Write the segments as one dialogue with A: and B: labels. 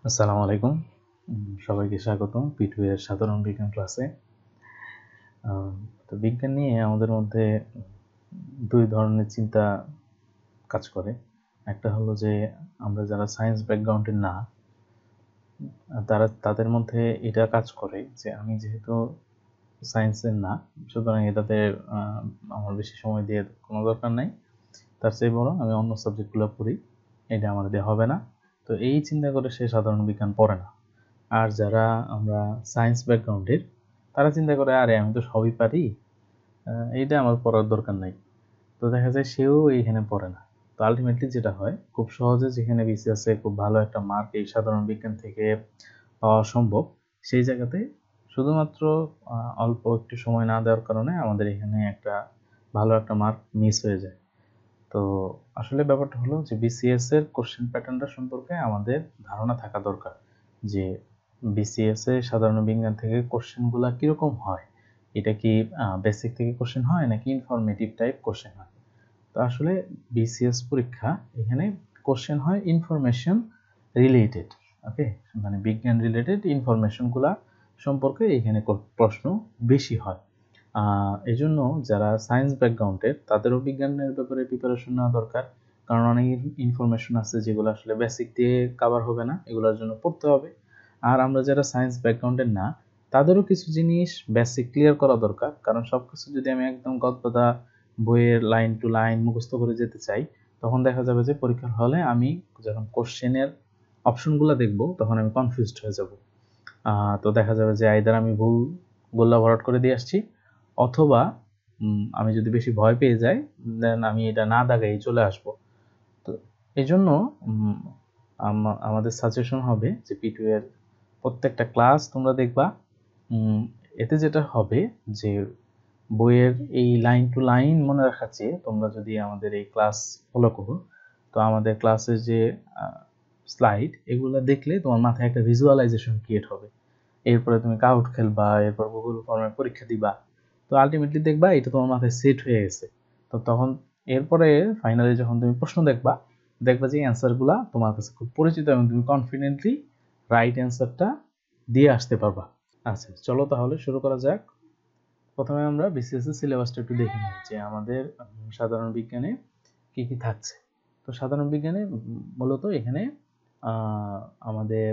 A: আসসালামু আলাইকুম। সবাইকে স্বাগতম P2 এর সাধারণ বিজ্ঞান ক্লাসে। তো বিজ্ঞান নিয়ে আমাদের মধ্যে ২ ধরনের চিন্তা কাজ করে। একটা হলো যে আমরা যারা সায়েন্স ব্যাকগ্রাউন্ডের না, তাদের মধ্যে এটা কাজ করে যে আমি যেহেতু সায়েন্সের না, সুতরাং এটাতে আমার বেশি সময় দিয়ে কোনো দরকার নাই। তার চেয়ে বরং আমি অন্য সাবজেক্টগুলো পড়ি, এটা আমার দিয়ে হবে না। তো এই চিন্তা করে সে সাধারণ বিজ্ঞান পড়ে না। আর যারা আমরা সায়েন্স ব্যাকগ্রাউন্ডের, তারা চিন্তা করে আরে আমি তো সবই পারি, এইটা আমার পড়ার দরকার নাই। তো দেখা যায় সেও এইখানে পড়ে না। তো আলটিমেটলি যেটা হয়, খুব সহজে যেখানে বিসিএসে খুব ভালো একটা মার্ক এই সাধারণ বিজ্ঞান থেকে পাওয়া সম্ভব, সেই জায়গাতে শুধুমাত্র অল্প একটু সময় না দেওয়ার কারণে আমাদের এখানে একটা ভালো একটা মার্ক মিস হয়ে যায়। তো আসলে ব্যাপারটা হলো যে বিসিএস এর কোশ্চেন প্যাটার্নটা সম্পর্কে আমাদের ধারণা থাকা দরকার, যে বিসিএস এ সাধারণ বিজ্ঞান থেকে কোশ্চেনগুলা কিরকম হয়। এটা কি বেসিক থেকে কোশ্চেন হয় নাকি ইনফরমেটিভ টাইপ কোশ্চেন হয়। তো আসলে বিসিএস পরীক্ষা এখানে কোশ্চেন হয় ইনফরমেশন রিলেটেড। ওকে, মানে বিজ্ঞান রিলেটেড ইনফরমেশনগুলা সম্পর্কে এখানে প্রশ্ন বেশি হয়। এজন্য যারা সায়েন্স ব্যাকগ্রাউন্ডের, তাদেরও বিজ্ঞানের ব্যাপারে প্রিপারেশন নেওয়া দরকার। কারণ অনেক ইনফরমেশন আছে যেগুলো আসলে বেসিক দিয়ে কভার হবে না, এগুলোর জন্য পড়তে হবে। আর আমরা যারা সায়েন্স ব্যাকগ্রাউন্ডের না, তাদেরও কিছু জিনিস বেসিক ক্লিয়ার করা দরকার। কারণ সবকিছু যদি আমি একদম গদবাঁধা বইয়ের লাইন টু লাইন মুখস্থ করে যেতে চাই, তখন দেখা যাবে যে পরীক্ষার হলে আমি যখন কোশ্চেনের অপশনগুলো দেখব, তখন আমি কনফিউজড হয়ে যাব। তো দেখা যাবে যে আইদার আমি ভুল গোল্লা ভরাট করে দিয়ে আসছি, অথবা আমি যদি বেশি ভয় পেয়ে যাই, দেন আমি এটা না দাগাই চলে আসব। তো এই জন্য আমাদের সাজেশন হবে যে P2 এর প্রত্যেকটা ক্লাস তোমরা দেখবা। এতে যেটা হবে যে বইয়ের এই লাইন টু লাইন মনে রাখার চেয়ে তোমরা যদি আমাদের এই ক্লাস ফলো করো, তো আমাদের ক্লাসের যে স্লাইড, এগুলো দেখলে তোমার মাথায় একটা ভিজুয়ালাইজেশন ক্রিয়েট হবে। এরপরে তুমি কাউট খেলবা, এরপর গুগল ফর্মে পরীক্ষা দিবা। তো আলটিমেটলি দেখবা এটা তোমার মাথায় সেট হয়ে গেছে। তো তখন এরপরে ফাইনালি যখন তুমি প্রশ্ন দেখবা, দেখবা যে অ্যান্সারগুলা তোমার কাছে খুব পরিচিত এবং তুমি কনফিডেন্টলি রাইট অ্যান্সারটা দিয়ে আসতে পারবা। আচ্ছা, চলো তাহলে শুরু করা যাক। প্রথমে আমরা বিসিএস এর সিলেবাসটা একটু দেখে নিই যে আমাদের সাধারণ বিজ্ঞানে কি কি থাকছে। তো সাধারণ বিজ্ঞানে মূলত এখানে আমাদের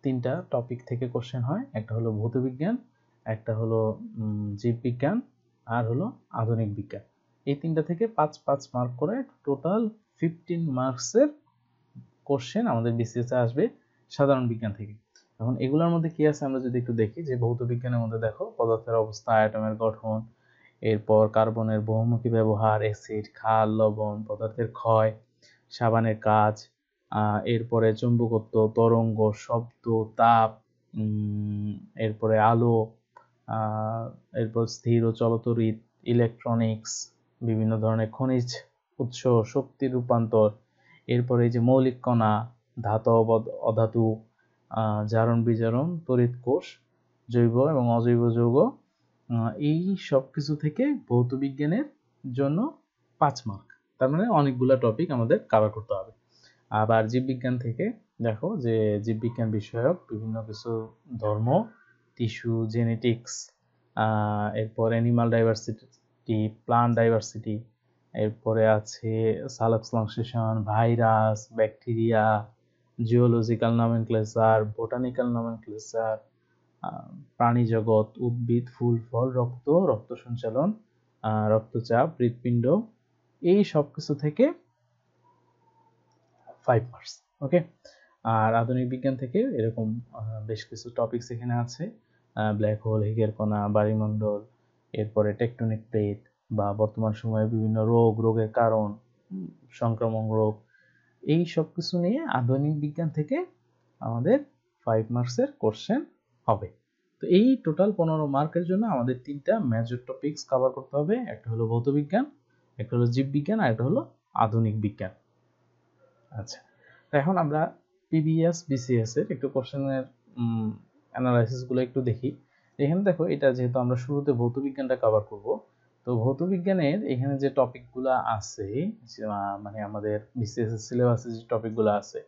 A: 3টা টপিক থেকে কোশ্চেন হয়। একটা হলো ভৌতবিজ্ঞান, একটা হলো জীববিজ্ঞান, আর হলো আধুনিক বিজ্ঞান। এই 3টা থেকে 5 মার্ক করে টোটাল 15 মার্কসের কোশ্চেন আমাদের বিসিএস এ আসবে সাধারণ বিজ্ঞান থেকে। এখন এগুলোর মধ্যে কি আছে আমরা যদি একটু দেখি, যে ভৌত বিজ্ঞানের মধ্যে দেখো পদার্থের অবস্থা, অ্যাটমের গঠন, এরপর কার্বনের বহুমুখী ব্যবহার, অ্যাসিড, ক্ষার, লবণ, পদার্থের ক্ষয়, সাবানের কাজ, এরপরে চুম্বকত্ব, তরঙ্গ, শব্দ, তাপ, এরপরে আলো, এরপর স্থির ও চলতরিৎ, ইলেকট্রনিক্স, বিভিন্ন ধরনের খনিজ উৎস, শক্তির রূপান্তর, এরপরে এই যে মৌলিক কণা, ধাতব, অধাতু, জারণ বিজারণ, তড়িৎ কোষ, জৈব এবং অজৈব যৌগ, এই সব কিছু থেকে ভৌত বিজ্ঞানের জন্য 5 মার্ক। তার মানে অনেকগুলা টপিক আমাদের কভার করতে হবে। আবার জীববিজ্ঞান থেকে দেখো যে জীববিজ্ঞান বিষয়ক বিভিন্ন কিছু ধর্ম, টিস্যু, জেনেটিক্স, এরপর অ্যানিমাল ডাইভার্সিটি, প্লান্ট ডাইভার্সিটি, এরপরে আছে সালোকসংশ্লেষণ, virus, bacteria, geological nomenclature, botanical nomenclature, প্রাণী জগৎ, উদ্ভিদ, ফুল ফল, রক্ত, রক্ত সঞ্চালন, রক্তচাপ, হৃৎপিণ্ড, এই সব কিছু থেকে 5 মার্কস। ওকে। আর আধুনিক বিজ্ঞান থেকে এরকম বেশ কিছু টপিকস এখানে আছে, ব্ল্যাক হোল, হিগের কণা, বায়ুমণ্ডল, এরপরে টেকটনিক প্লেট, বা বর্তমান সময়ে বিভিন্ন রোগের কারণ, সংক্রামক রোগ, এই সব কিছু নিয়ে আধুনিক বিজ্ঞান থেকে আমাদের 5 মার্কসের কোশ্চেন হবে। তো এই টোটাল 15 মার্কের জন্য আমাদের 3টা মেজর টপিকস কভার করতে হবে। একটা হলো ভৌতবিজ্ঞান, একটা হলো জীববিজ্ঞান, আর একটা হলো আধুনিক বিজ্ঞান। আচ্ছা, এখন আমরা পিবিএস বিসিএস এর একটু কোশ্চেনের অ্যানালাইসিস গুলো একটু দেখি। এখানে দেখো, এটা যেহেতু আমরা শুরুতে ভৌতবিজ্ঞানটা কভার করব, তো ভৌতবিজ্ঞানের এখানে যে টপিকগুলো আছে, মানে আমাদের বিসিএস এর সিলেবাসে যে টপিকগুলো আছে,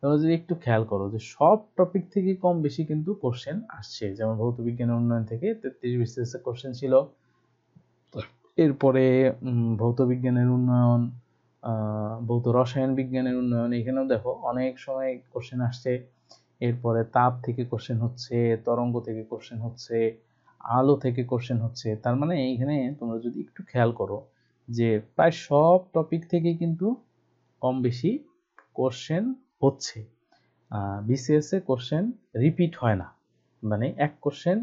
A: তো তোমরা যদি একটু খেয়াল করো যে সব টপিক থেকে কম বেশি কিন্তু কোশ্চেন আসছে। যেমন ভৌত বিজ্ঞানের উন্নয়ন থেকে 33 বিসিএস কোশ্চেন ছিল, এরপরে ভৌত বিজ্ঞানের উন্নয়ন, ভৌত রসায়ন বিজ্ঞানের উন্নয়ন, এখানেও দেখো অনেক সময় কোশ্চেন আসছে। এরপরে তাপ থেকে কোশ্চেন হচ্ছে, তরঙ্গ থেকে কোশ্চেন হচ্ছে, আলো থেকে কোশ্চেন হচ্ছে। তার মানে এইখানে তোমরা যদি একটু খেয়াল করো যে প্রায় সব টপিক থেকে কিন্তু কম বেশি কোশ্চেন হচ্ছে। বিসিএস এ কোশ্চেন রিপিট হয় না, মানে এক কোশ্চেন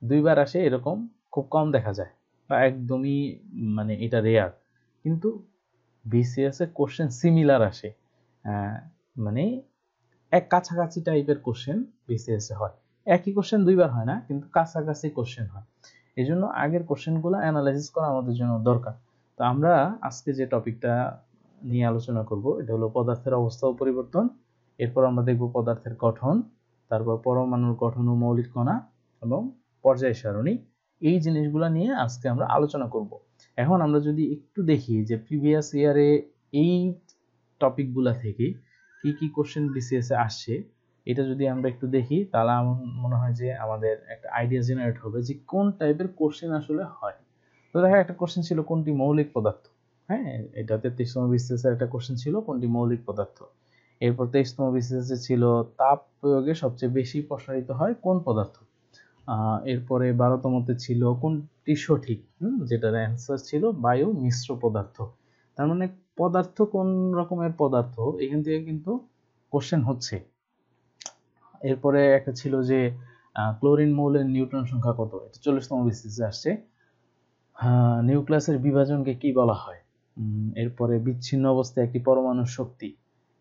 A: দুইবার আসে এরকম খুব কম দেখা যায়, বা একদমই মানে এটা রেয়ার। কিন্তু বিসিএস এ কোশ্চেন সিমিলার আসে, মানে এক কাছাকাছি টাইপের কোশ্চেন বিসিএস এ হয়। একই কোশ্চেন দুইবার হয় না, কিন্তু কাছাকাছি কোশ্চেন হয়। এই জন্য আগের কোশ্চেনগুলো অ্যানালাইসিস করা আমাদের জন্য দরকার। তো আমরা আজকে যে টপিকটা নিয়ে আলোচনা করব এটা হলো পদার্থের অবস্থা ও পরিবর্তন। এরপর আমরা দেখব পদার্থের গঠন, তারপর পরমাণুর গঠন ও মৌলিক কণা এবং পর্যায় সারণী। এই জিনিসগুলো নিয়ে আজকে আমরা আলোচনা করব। এখন আমরা যদি একটু দেখি যে প্রিভিয়াস ইয়ারে এই টপিকগুলা থেকে কি কি কোশ্চেন বিসিএস এ আসছে, এটা যদি আমরা একটু দেখি তাহলে আমার মনে হয় যে আমাদের একটা আইডিয়া জেনারেট হবে যে কোন টাইপের কোশ্চেন আসলে হয়। তো দেখা একটা কোশ্চেন ছিল কোনটি মৌলিক পদার্থ। হ্যাঁ, এটা 33তম বিসিএস এর একটা কোশ্চেন ছিল কোনটি মৌলিক পদার্থ। এরপর 23তম বিসিএস এ ছিল তাপ প্রয়োগে সবচেয়ে বেশি প্রসারিত হয় কোন পদার্থ। এরপরে 12তমতে ছিল কোনটি সঠিক, যেটার অ্যান্সার ছিল বায়ু মিশ্র পদার্থ। তার মানে পদার্থ কোন রকমের পদার্থ এখান থেকে কিন্তু কোশ্চেন হচ্ছে। এরপরে একটা ছিল যে ক্লোরিন মৌলের নিউট্রন সংখ্যা কত, এটা 40তম বিসিএস এ আসছে। নিউক্লিয়াসের বিভাজনকে কি বলা হয়। এরপরে বিচ্ছিন্ন অবস্থায় একটি পরমাণুর শক্তি।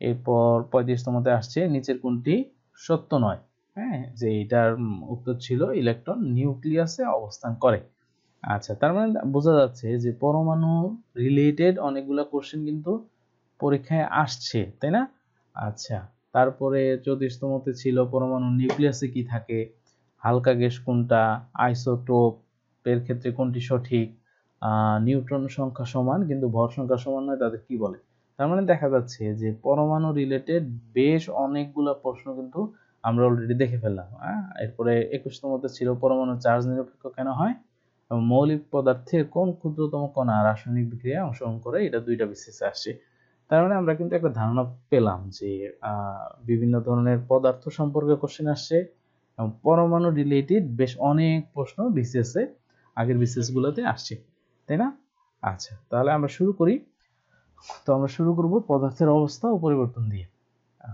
A: এরপর 35তমতে আসছে নিচের কোনটি সত্য নয়। হ্যাঁ, যে এটার উত্তর ছিল ইলেকট্রন নিউক্লিয়াসে অবস্থান করে। আচ্ছা, তার মানে বোঝা যাচ্ছে যে পরমাণু রিলেটেড অনেকগুলো কোশ্চেন কিন্তু পরীক্ষায় আসছে, তাই না? আচ্ছা, তারপরে 34তমতে ছিল পরমাণু নিউক্লিয়াসে কি থাকে, হালকা গ্যাস কোনটা, আইসোটোপ এর ক্ষেত্রে কোনটি সঠিক, নিউট্রন সংখ্যা সমান কিন্তু ভর সংখ্যা সমান নয় তাদের কি বলে। তার মানে দেখা যাচ্ছে যে পরমাণু রিলেটেড বেশ অনেকগুলো প্রশ্ন কিন্তু আমরা অলরেডি দেখে ফেললাম। এরপরে 21তমতে ছিল পরমাণু চার্জ নিরপেক্ষ কেন হয়, এবং মৌলিক পদার্থের কোন ক্ষুদ্রতম কণা রাসায়নিক বিক্রিয়ায় অংশগ্রহণ করে, এটা দুইটা বিসিএস আসছে। তার মানে আমরা কিন্তু একটা ধারণা পেলাম যে বিভিন্ন ধরনের পদার্থ সম্পর্কে কোশ্চেন আসছে এবং পরমাণু রিলেটেড বেশ অনেক প্রশ্ন বিসিএস এ আগের বিসিএস গুলোতে আসছে, তাই না? আচ্ছা, তাহলে আমরা শুরু করি। তো আমরা শুরু করব পদার্থের অবস্থা ও পরিবর্তন দিয়ে।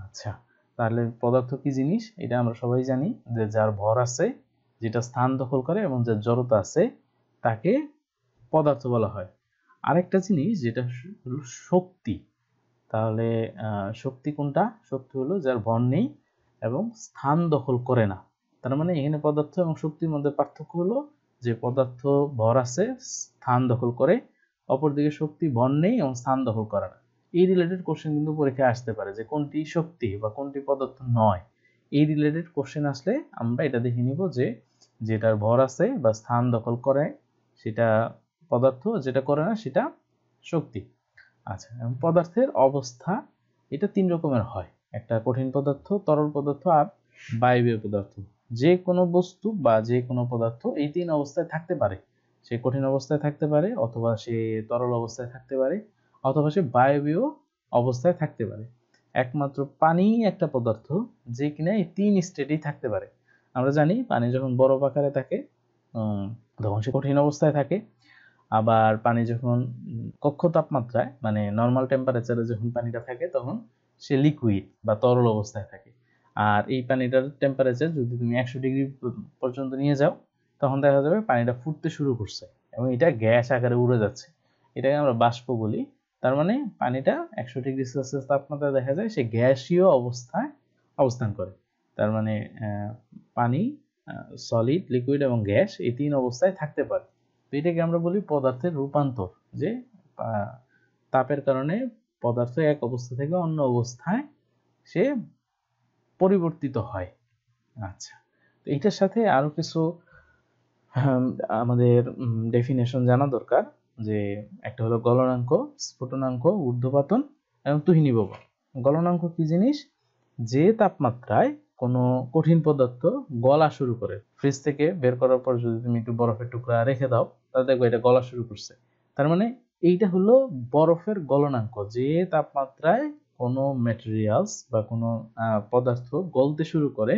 A: আচ্ছা, তাহলে পদার্থ কি জিনিস এটা আমরা সবাই জানি, যে যার ভর আছে, যেটা স্থান দখল করে এবং যার জড়তা আছে তাকে পদার্থ বলা হয়। আরেকটা জিনিস যেটা হলো শক্তি। তাহলে শক্তি কোনটা? শক্তি হলো যার ভর নেই এবং স্থান দখল করে না। তার মানে এখানে পদার্থ এবং শক্তির মধ্যে পার্থক্য হলো যে পদার্থ ভর আছে, স্থান দখল করে, অপরদিকে শক্তি ভর নেই এবং স্থান দখল করে না। এই রিলেটেড কোশ্চেন কিন্তু পরীক্ষায় আসতে পারে যে কোনটি শক্তি বা কোনটি পদার্থ নয়। এই রিলেটেড কোশ্চেন আসলে আমরা এটা দেখে নিব যে যেটার ভর আছে বা স্থান দখল করে সেটা পদার্থ, যেটা করে না সেটা শক্তি। আচ্ছা, পদার্থের অবস্থা এটা তিন রকমের হয়, একটা কঠিন পদার্থ, তরল পদার্থ আর বায়বীয় পদার্থ। যে কোনো বস্তু বা যে কোনো পদার্থ এই তিন অবস্থায় থাকতে পারে। সে কঠিন অবস্থায় থাকতে পারে, অথবা সে তরল অবস্থায় থাকতে পারে, অথবা সে বায়বীয় অবস্থায় থাকতে পারে। একমাত্র পানি একটা পদার্থ যে কিনা এই তিন স্টেটেই থাকতে পারে। আমরা জানি পানি যখন বরফ আকারে থাকে তখন সে কঠিন অবস্থায় থাকে, আবার পানি যখন কক্ষ তাপমাত্রায় মানে নর্মাল টেম্পারেচারে যখন পানিটা থাকে তখন সে লিকুইড বা তরল অবস্থায় থাকে। আর এই পানিটার টেম্পারেচার যদি তুমি 100 ডিগ্রি পর্যন্ত নিয়ে যাও তখন দেখা যাবে পানিটা ফুটতে শুরু করছে এবং এটা গ্যাস আকারে উড়ে যাচ্ছে, এটাকে আমরা বাষ্প বলি। তার মানে পানিটা 100 ডিগ্রি সেলসিয়াস তাপমাত্রায় দেখা যায় সে গ্যাসীয় অবস্থায় অবস্থান করে। তার মানে পানি, সলিড, লিকুইড এবং গ্যাস এই তিন অবস্থায় থাকতে পারে। তো এটাকে আমরা বলি পদার্থের রূপান্তর, যে তাপের কারণে পদার্থ এক অবস্থা থেকে অন্য অবস্থায় সে পরিবর্তিত হয়। আচ্ছা, তো এটার সাথে আরো কিছু আমাদের ডেফিনেশন জানা দরকার, যে একটা হলো গলনাঙ্ক, স্ফুটনাঙ্ক, ঊর্ধ্বপাতন এবং তুহিনী ভবন। গলনাঙ্ক কি জিনিস? যে তাপমাত্রায় কোনো কঠিন পদার্থ গলা শুরু করে। ফ্রিজ থেকে বের করার পর যদি তুমি একটু বরফের টুকরা রেখে দাও, তাহলে দেখবে এটা গলা শুরু করছে। তার মানে এইটা হলো বরফের গলনাঙ্ক। যে তাপমাত্রায় কোনো ম্যাটেরিয়ালস বা কোনো পদার্থ গলতে শুরু করে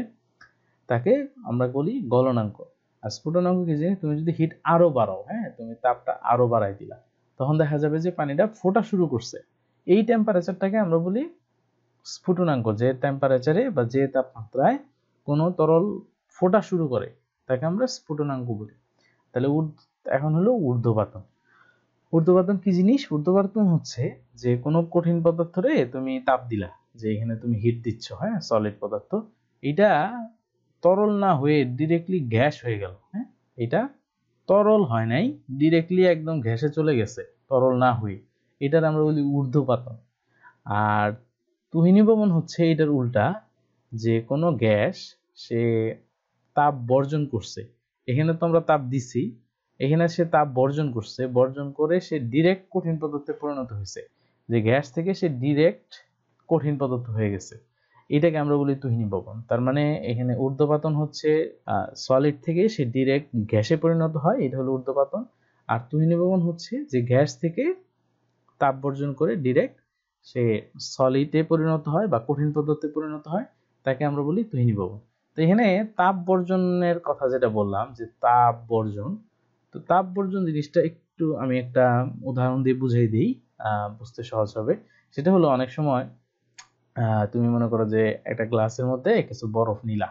A: তাকে আমরা বলি গলনাঙ্ক। আর স্ফুটনাঙ্ক কি, যে তুমি যদি হিট আরো বাড়াও, হ্যাঁ, তুমি তাপটা আরো বাড়াই দিলা, তখন দেখা যাবে যে পানিটা ফোটা শুরু করছে। এই টেম্পারেচারটাকে আমরা বলি স্ফুটনাঙ্ক। যে টেম্পারেচারে বা যে তাপমাত্রায় কোনো তরল ফোটা শুরু করে তাকে আমরা স্ফুটনাঙ্ক বলি। তাহলে এখন হলো ঊর্ধ্বপাতন। ঊর্ধ্বপাতন কি জিনিস? ঊর্ধ্বপাতন হচ্ছে যে কোনো কঠিন পদার্থরে তুমি তাপ দিলা, যে এখানে তুমি হিট দিচ্ছ, হ্যাঁ, সলিড পদার্থ, এটা তরল না হয়ে ডিরেক্টলি গ্যাস হয়ে গেল। হ্যাঁ, এটা তরল হয় নাই, ডিরেক্টলি একদম গ্যাসে চলে গেছে তরল না হয়ে, এটার আমরা বলি ঊর্ধ্বপাতন। আর তুহিনিভবন হচ্ছে এটার উল্টা, যে কোনো গ্যাস সে তাপ বর্জন করছে, এখানে তো আমরা তাপ দিছি, এখানে সে তাপ বর্জন করছে, বর্জন করে সে ডিরেক্ট কঠিন পদার্থে পরিণত হয়েছে, যে গ্যাস থেকে সে ডিরেক্ট কঠিন পদার্থ হয়ে গেছে, এটাকে আমরা বলি তুহিনিভবন। তার মানে এখানে ঊর্ধ্বপাতন হচ্ছে সলিড থেকে সে ডিরেক্ট গ্যাসে পরিণত হয়, এটা হলো ঊর্ধ্বপাতন। আর তুহিনিভবন হচ্ছে যে গ্যাস থেকে তাপ বর্জন করে ডিরেক্ট সে সলিডে পরিণত হয় বা কঠিন পদার্থে পরিণত হয়, তাকে আমরা বলি তুহিনিভবন। তো এখানে তাপ বর্জনের কথা যেটা বললাম, যে তাপ বর্জন, তো তাপ বর্জন জিনিসটা একটু আমি একটা উদাহরণ দিয়ে বুঝিয়ে দিই, বুঝতে সহজ হবে। সেটা হলো, অনেক সময় তুমি মনে করো যে একটা গ্লাসের মধ্যে কিছু বরফ নিলা,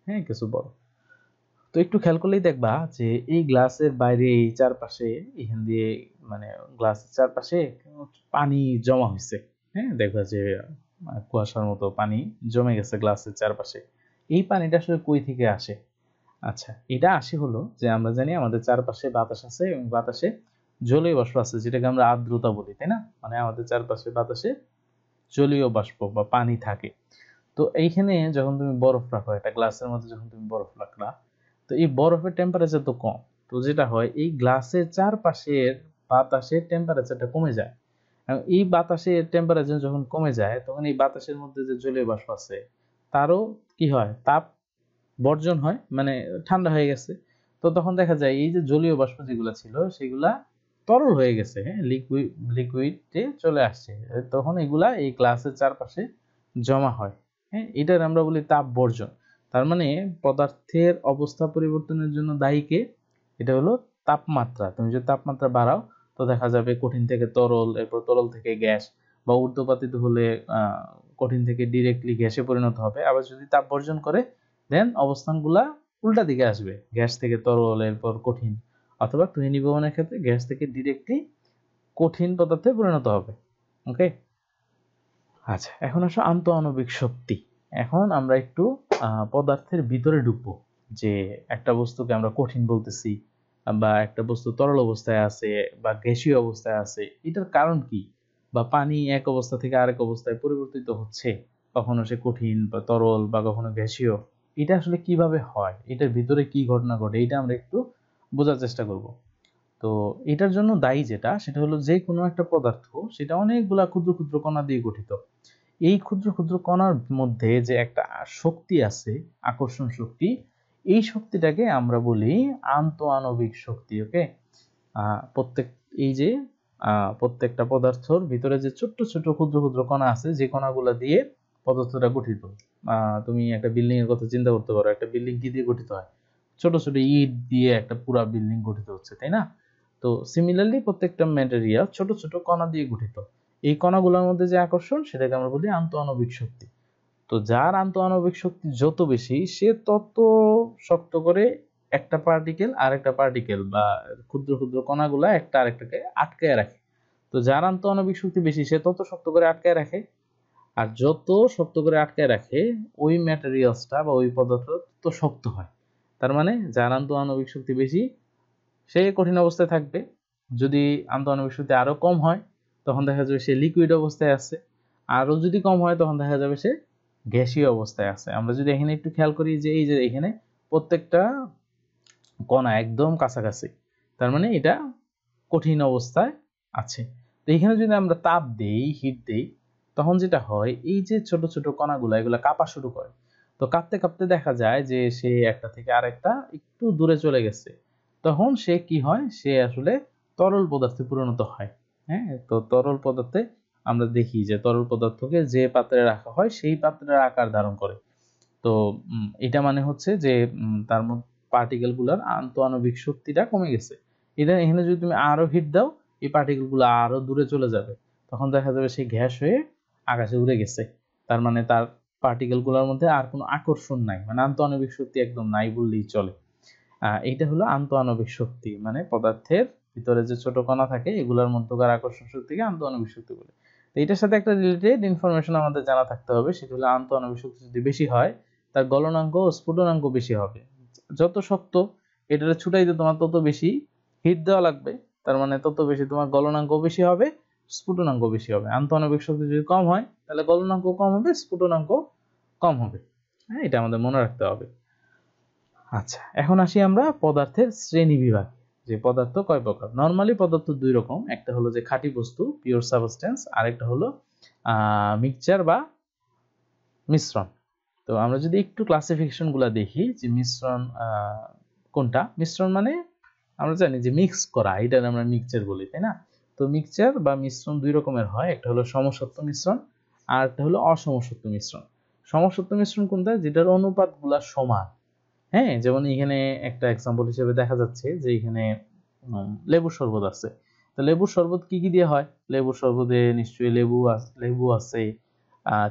A: হ্যাঁ, কিছু বরফ, তো একটু খেয়াল করলেই দেখবা যে এই গ্লাসের বাইরে এই চারপাশে এখান দিয়ে, মানে গ্লাসের চারপাশে পানি জমা হয়েছে। হ্যাঁ, দেখবা যে কুয়াশার মতো পানি জমে গেছে গ্লাসের চারপাশে। এই পানিটা আসলে কই থেকে আসে? আচ্ছা, এটা আসে হলো, যে আমরা জানি আমাদের চারপাশে বাতাস আছে এবং বাতাসে জলীয় বাষ্প আছে, যেটাকে আমরা আর্দ্রতা বলি, তাই না? মানে আমাদের চারপাশে বাতাসে জলীয় বাষ্প বা পানি থাকে। তো এইখানে যখন তুমি বরফ রাখো, একটা গ্লাসের মধ্যে যখন তুমি বরফ রাখলা, তো এই বরফের টেম্পারেচার তো কম, তো যেটা হয় এই গ্লাসের চারপাশের বাতাসের টেম্পারেচারটা কমে যায়। এবং এই বাতাসের টেম্পারেচার যখন কমে যায়, তখন এই বাতাসের মধ্যে যে জলীয় বাষ্প আছে তারও কি হয়, তাপ বর্জন হয়, মানে ঠান্ডা হয়ে গেছে। তো তখন দেখা যায় এই যে জলীয় বাষ্প যেগুলো ছিল সেগুলা তরল হয়ে গেছে, হ্যাঁ, লিকুইডে চলে আসছে, তখন এগুলা এই গ্লাসের চারপাশে জমা হয়। হ্যাঁ, এটার আমরা বলি তাপ বর্জন। তার মানে পদার্থের অবস্থা পরিবর্তনের জন্য দায়ী কে? এটা হলো তাপমাত্রা। তুমি যদি তাপমাত্রা বাড়াও, তো দেখা যাবে কঠিন থেকে তরল, এরপর তরল থেকে গ্যাস, বা ঊর্ধ্বপাতিত হলে কঠিন থেকে ডিরেক্টলি গ্যাসে পরিণত হবে। আবার যদি তাপ বর্জন করে, দেন অবস্থানগুলা উল্টা দিকে আসবে, গ্যাস থেকে তরল, এরপর কঠিন, অথবা তুহিনিভবনের ক্ষেত্রে গ্যাস থেকে ডিরেক্টলি কঠিন পদার্থে পরিণত হবে। ওকে, আচ্ছা, এখন আসো আন্তঃআণবিক শক্তি। এখন আমরা একটু পদার্থের ভিতরে ঢুকবো, যে একটা বস্তুকে আমরা কঠিন বলতেছি, বা একটা বস্তু তরল অবস্থায় আছে বা গ্যাসীয় অবস্থায় আছে, এটার কারণ কি? বা পানি এক অবস্থা থেকে আরেক অবস্থায় পরিবর্তিত হচ্ছে, কখনো সে কঠিন বা তরল বা কখনো গ্যাসীয়, এটা আসলে কিভাবে হয়, এটার ভিতরে কি ঘটনা ঘটে, এটা আমরা একটু বোঝার চেষ্টা করব। তো এটার জন্য দায়ী যেটা, সেটা হলো যে কোনো একটা পদার্থ, সেটা অনেকগুলা ক্ষুদ্র ক্ষুদ্র কণা দিয়ে গঠিত। এই ক্ষুদ্র ক্ষুদ্র কণার মধ্যে যে একটা শক্তি আছে, আকর্ষণ শক্তি, এই শক্তিটাকে আমরা বলি আন্তঃআণবিক শক্তি। ওকে, প্রত্যেক এই যে প্রত্যেকটা পদার্থর ভিতরে যে ছোট্ট ছোট ক্ষুদ্র ক্ষুদ্র কণা আছে, যে কণাগুলো দিয়ে পদার্থটা গঠিত। তুমি একটা বিল্ডিং এর কথা চিন্তা করতে পারো, একটা বিল্ডিং কি দিয়ে গঠিত হয়? ছোট ছোট ইট দিয়ে একটা পুরা বিল্ডিং গঠিত হচ্ছে, তাই না? তো সিমিলারলি প্রত্যেকটা ম্যাটেরিয়াল ছোট ছোট কণা দিয়ে গঠিত। এই কণাগুলোর মধ্যে যে আকর্ষণ, সেটাকে আমরা বলি আন্তঃআণবিক শক্তি। তো যার আন্তঃআণবিক শক্তি যত বেশি, সে তত শক্ত করে একটা পার্টিকেল আর একটা পার্টিকেল বা ক্ষুদ্র ক্ষুদ্র কণাগুলা একটা আরেকটাকে আটকায় রাখে। তো যার আন্তঃআণবিক শক্তি বেশি, সে তত শক্ত করে আটকায় রাখে। আর যত শক্ত করে আটকায় রাখে, ওই ম্যাটেরিয়ালসটা বা ওই পদার্থ তত শক্ত হয়। তার মানে যার আন্তঃআণবিক শক্তি বেশি, সে কঠিন অবস্থায় থাকবে। যদি আন্তঃআণবিক শক্তি আরো কম হয়, তখন দেখা যাবে সে লিকুইড অবস্থায় আছে। আরো যদি কম হয়, তখন দেখা যাবে সে গ্যাসীয় অবস্থায় আছে। আমরা যদি এখানে একটু খেয়াল করি, যে এই যে এখানে প্রত্যেকটা কণা একদম কাছাকাছি, তার মানে এটা কঠিন অবস্থায় আছে। তো এখানে যদি আমরা তাপ দেই, হিট দেই, তখন যেটা হয় এই যে ছোট ছোট কণাগুলো এগুলো কাঁপা শুরু করে। তো কাঁপতে কাঁপতে দেখা যায় যে সে একটা থেকে আরেকটা একটু দূরে চলে গেছে। তখন সে কি হয়, সে আসলে তরল পদার্থে পরিণত হয়। হ্যাঁ, তো তরল পদার্থে আমরা দেখি যে তরল পদার্থকে যে পাত্রে রাখা হয় সেই পাত্রের আকার ধারণ করে। তো এটা মানে হচ্ছে যে তার মধ্যে পার্টিকেল গুলার আন্তঃআণবিক শক্তিটা কমে গেছে। এটা এখানে যদি তুমি আরো হিট দাও এই পার্টিকেল গুলো আরো দূরে চলে যাবে, তখন দেখা যাবে সেই গ্যাস হয়ে আকাশে উড়ে গেছে। তার মানে তার পার্টিকেল গুলোর মধ্যে আর কোনো আকর্ষণ নাই, মানে আন্তঃআণবিক শক্তি একদম নাই বললেই চলে। এইটা হলো আন্তঃআণবিক শক্তি, মানে পদার্থের ভিতরে যে ছোট কণা থাকে এগুলোর মধ্যকার আকর্ষণ শক্তিকে আন্তঃআণবিক শক্তি বলে। তো এটার সাথে একটা রিলেটেড ইনফরমেশন আমাদের জানা থাকতে হবে, সেটা হলো আন্তঃআণবিক শক্তি যদি বেশি হয় তার গলনাঙ্ক ও স্ফুটনাঙ্ক বেশি হবে। যত শক্ত এটারে ছুটাইতে তোমার তত বেশি হিট দেওয়া লাগবে, তার মানে তত বেশি তোমার গলনাঙ্ক বেশি হবে, স্ফুটনাঙ্ক বেশি হবে। আন্তঃআণবিক শক্তি যদি কম হয় তাহলে গলনাঙ্ক কম হবে, স্ফুটনাঙ্ক কম হবে। হ্যাঁ, এটা আমাদের মনে রাখতে হবে। আচ্ছা, এখন আসি আমরা পদার্থের শ্রেণী বিভাগ, যে পদার্থ কয় প্রকার। নরমালি পদার্থ দুই রকম, একটা হলো যে খাঁটি বস্তু পিওর সাবস্টেন্স, আর একটা হলো মিক্সচার বা মিশ্রণ। তো আমরা যদি একটু ক্লাসিফিকেশন গুলা দেখি যে মিশ্রণ কোনটা, মিশ্রণ মানে আমরা জানি যে মিক্স করা, এটা আমরা মিক্সচার বলি, তাই না? তো মিক্সচার বা মিশ্রণ দুই রকমের হয়, একটা হলো সমসত্ব মিশ্রণ আর একটা হলো অসমসত্ব মিশ্রণ। সমসত্ব মিশ্রণ কোনটা, যেটার অনুপাত গুলা সমান। হ্যাঁ, যেমন এখানে একটা এক্সাম্পল হিসেবে দেখা যাচ্ছে যে এখানে লেবুর শরবত আছে। তো লেবুর শরবত কি কি দিয়ে হয়? লেবুর শরবতে নিশ্চয়ই লেবু আছে,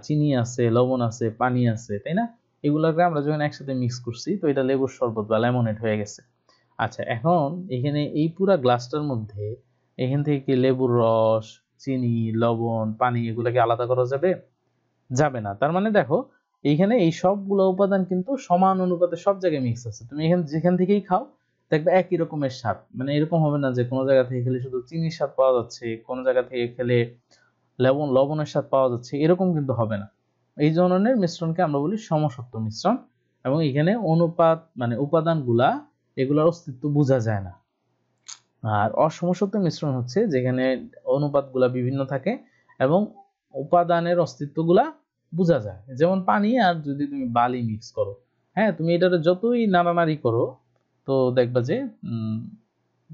A: চিনি আছে, লবণ আছে, পানি আছে, তাই না? এগুলোকে আমরা যখন একসাথে মিক্স করছি তো এটা লেবুর শরবত বা লেমনেড হয়ে গেছে। আচ্ছা, এখন এখানে এই পুরা গ্লাসটার মধ্যে এখান থেকে কি লেবুর রস, চিনি, লবণ, পানি এগুলাকে আলাদা করা যাবে? যাবে না। তার মানে দেখো এইখানে এই সবগুলো উপাদান কিন্তু সমান অনুপাতে সব জায়গায় মিক্স আছে। তুমি এখানে যেখান থেকেই খাও দেখবে একই রকমের স্বাদ। মানে এরকম হবে না যে কোনো জায়গা থেকে খেলে শুধু চিনির স্বাদ পাওয়া যাচ্ছে, কোনো জায়গা থেকে খেলে লবণের স্বাদ পাওয়া যাচ্ছে, এরকম কিন্তু হবে না। এই ধরনের মিশ্রণকে আমরা বলি সমসত্ব মিশ্রণ। এবং এখানে অনুপাত মানে উপাদানগুলা এগুলোর অস্তিত্ব বোঝা যায় না। আর অসমসত্ব মিশ্রণ হচ্ছে যেখানে অনুপাতগুলা বিভিন্ন থাকে এবং উপাদানের অস্তিত্বগুলা বোঝা যায়। যেমন পানি আর যদি তুমি বালি মিক্স করো, হ্যাঁ, তুমি এটারে যতই নাড়ানাড়ি করো তো দেখবা যে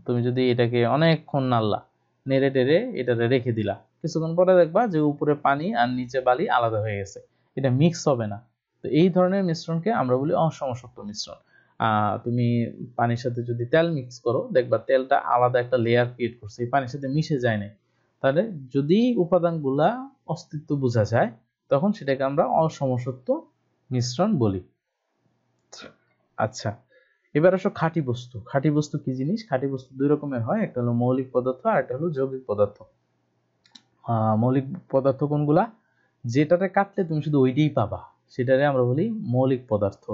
A: তুমি যদি এটাকে অনেকক্ষণ নাড়লা, নেড়ে টেড়ে এটারে রেখে দিলা, কিছুক্ষণ পরে দেখবা যে উপরে পানি আর নিচে বালি আলাদা হয়ে গেছে, এটা মিক্স হবে না। তো এই ধরনের মিশ্রণকে আমরা বলি অসমসত্ব মিশ্রণ। তুমি পানির সাথে যদি তেল মিক্স করো দেখবা তেলটা আলাদা একটা লেয়ার ক্রিয়েট করছে, এই পানির সাথে মিশে যায় না। তাহলে যদি উপাদানগুলা অস্তিত্ব বোঝা যায় তখন সেটাকে আমরা অসমসত্ব মিশ্রণ বলি। আচ্ছা, এবার আসো খাঁটি বস্তু। খাঁটি বস্তু কি জিনিস? খাঁটি বস্তু দুই রকমের হয়, একটা হলো মৌলিক পদার্থ আর একটা হলো যৌগিক পদার্থ। মৌলিক পদার্থ কোনগুলা? যেটাতে কাটলে তুমি শুধু ওইটাই পাবা সেটারে আমরা বলি মৌলিক পদার্থ।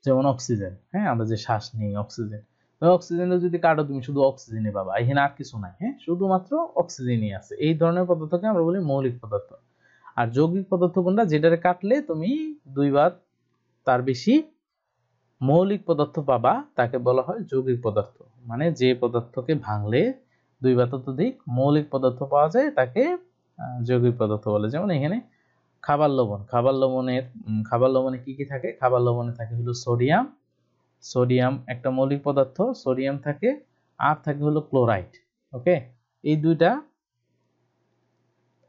A: যেমন অক্সিজেন, হ্যাঁ, আমরা যে শ্বাস নিই অক্সিজেন, অক্সিজেনে যদি কাটো তুমি শুধু অক্সিজেনই পাবা, এখানে আর কিছু নাই, হ্যাঁ, শুধুমাত্র অক্সিজেনই আছে। এই ধরনের পদার্থকে আমরা বলি মৌলিক পদার্থ। আর যৌগিক পদার্থ কোনটা? যেটারে কাটলে তুমি দুই বা তার বেশি মৌলিক পদার্থ পাবা তাকে বলা হয় যৌগিক পদার্থ। মানে যে পদার্থকে ভাঙলে দুই বা ততোধিক মৌলিক পদার্থ পাওয়া যায় তাকে যৌগিক পদার্থ বলে। যেমন এখানে খাবার লবণ, খাবার লবণে কি কি থাকে? খাবার লবণে থাকে হলো সোডিয়াম, সোডিয়াম একটা মৌলিক পদার্থ, সোডিয়াম থাকে, আর থাকে হলো ক্লোরাইড। ওকে, এই দুইটা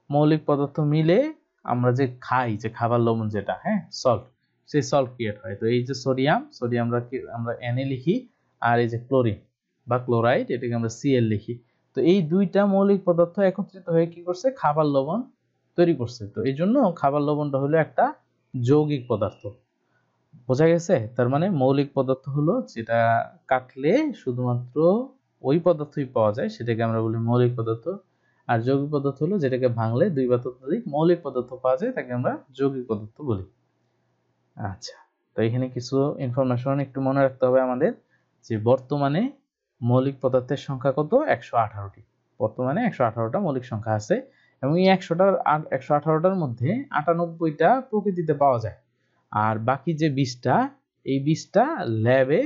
A: মৌলিক পদার্থ মিলে আমরা যে খাই, যে খাবার লবণ যেটা, হ্যাঁ, সল্ট, সেই সল্ট ক্রিয়েট হয়। তো এই যে সোডিয়াম আমরা Na লিখি, আর এই যে ক্লোরিন বা ক্লোরাইড এটাকে আমরা Cl লিখি। তো এই দুইটা মৌলিক পদার্থ একত্রিত হয়ে কি করছে? খাবার লবণ তৈরি করছে। তো এই জন্য খাবার লবণটা হলো একটা যৌগিক পদার্থ। বোঝা গেছে? তার মানে মৌলিক পদার্থ হলো যেটা কাটলে শুধুমাত্র ওই পদার্থই পাওয়া যায়, সেটাকে আমরা বলি মৌলিক পদার্থ। আর যৌগিক পদার্থ হলো যেটাকে ভাঙলে দুই বা ততোধিক মৌলিক পদার্থ পাওয়া যায়, তাকে আমরা যৌগিক পদার্থ বলি। আচ্ছা, তো এখানে কিছু ইনফরমেশন একটু মনে রাখতে হবে আমাদের, যে বর্তমানে মৌলিক পদার্থের সংখ্যা কত? 118টি। বর্তমানে 118টা মৌলিক সংখ্যা আছে এবং এই 118টার মধ্যে 98টা প্রকৃতিতে পাওয়া যায়। আর বাকি যে 20টা, এই 20টা ল্যাবে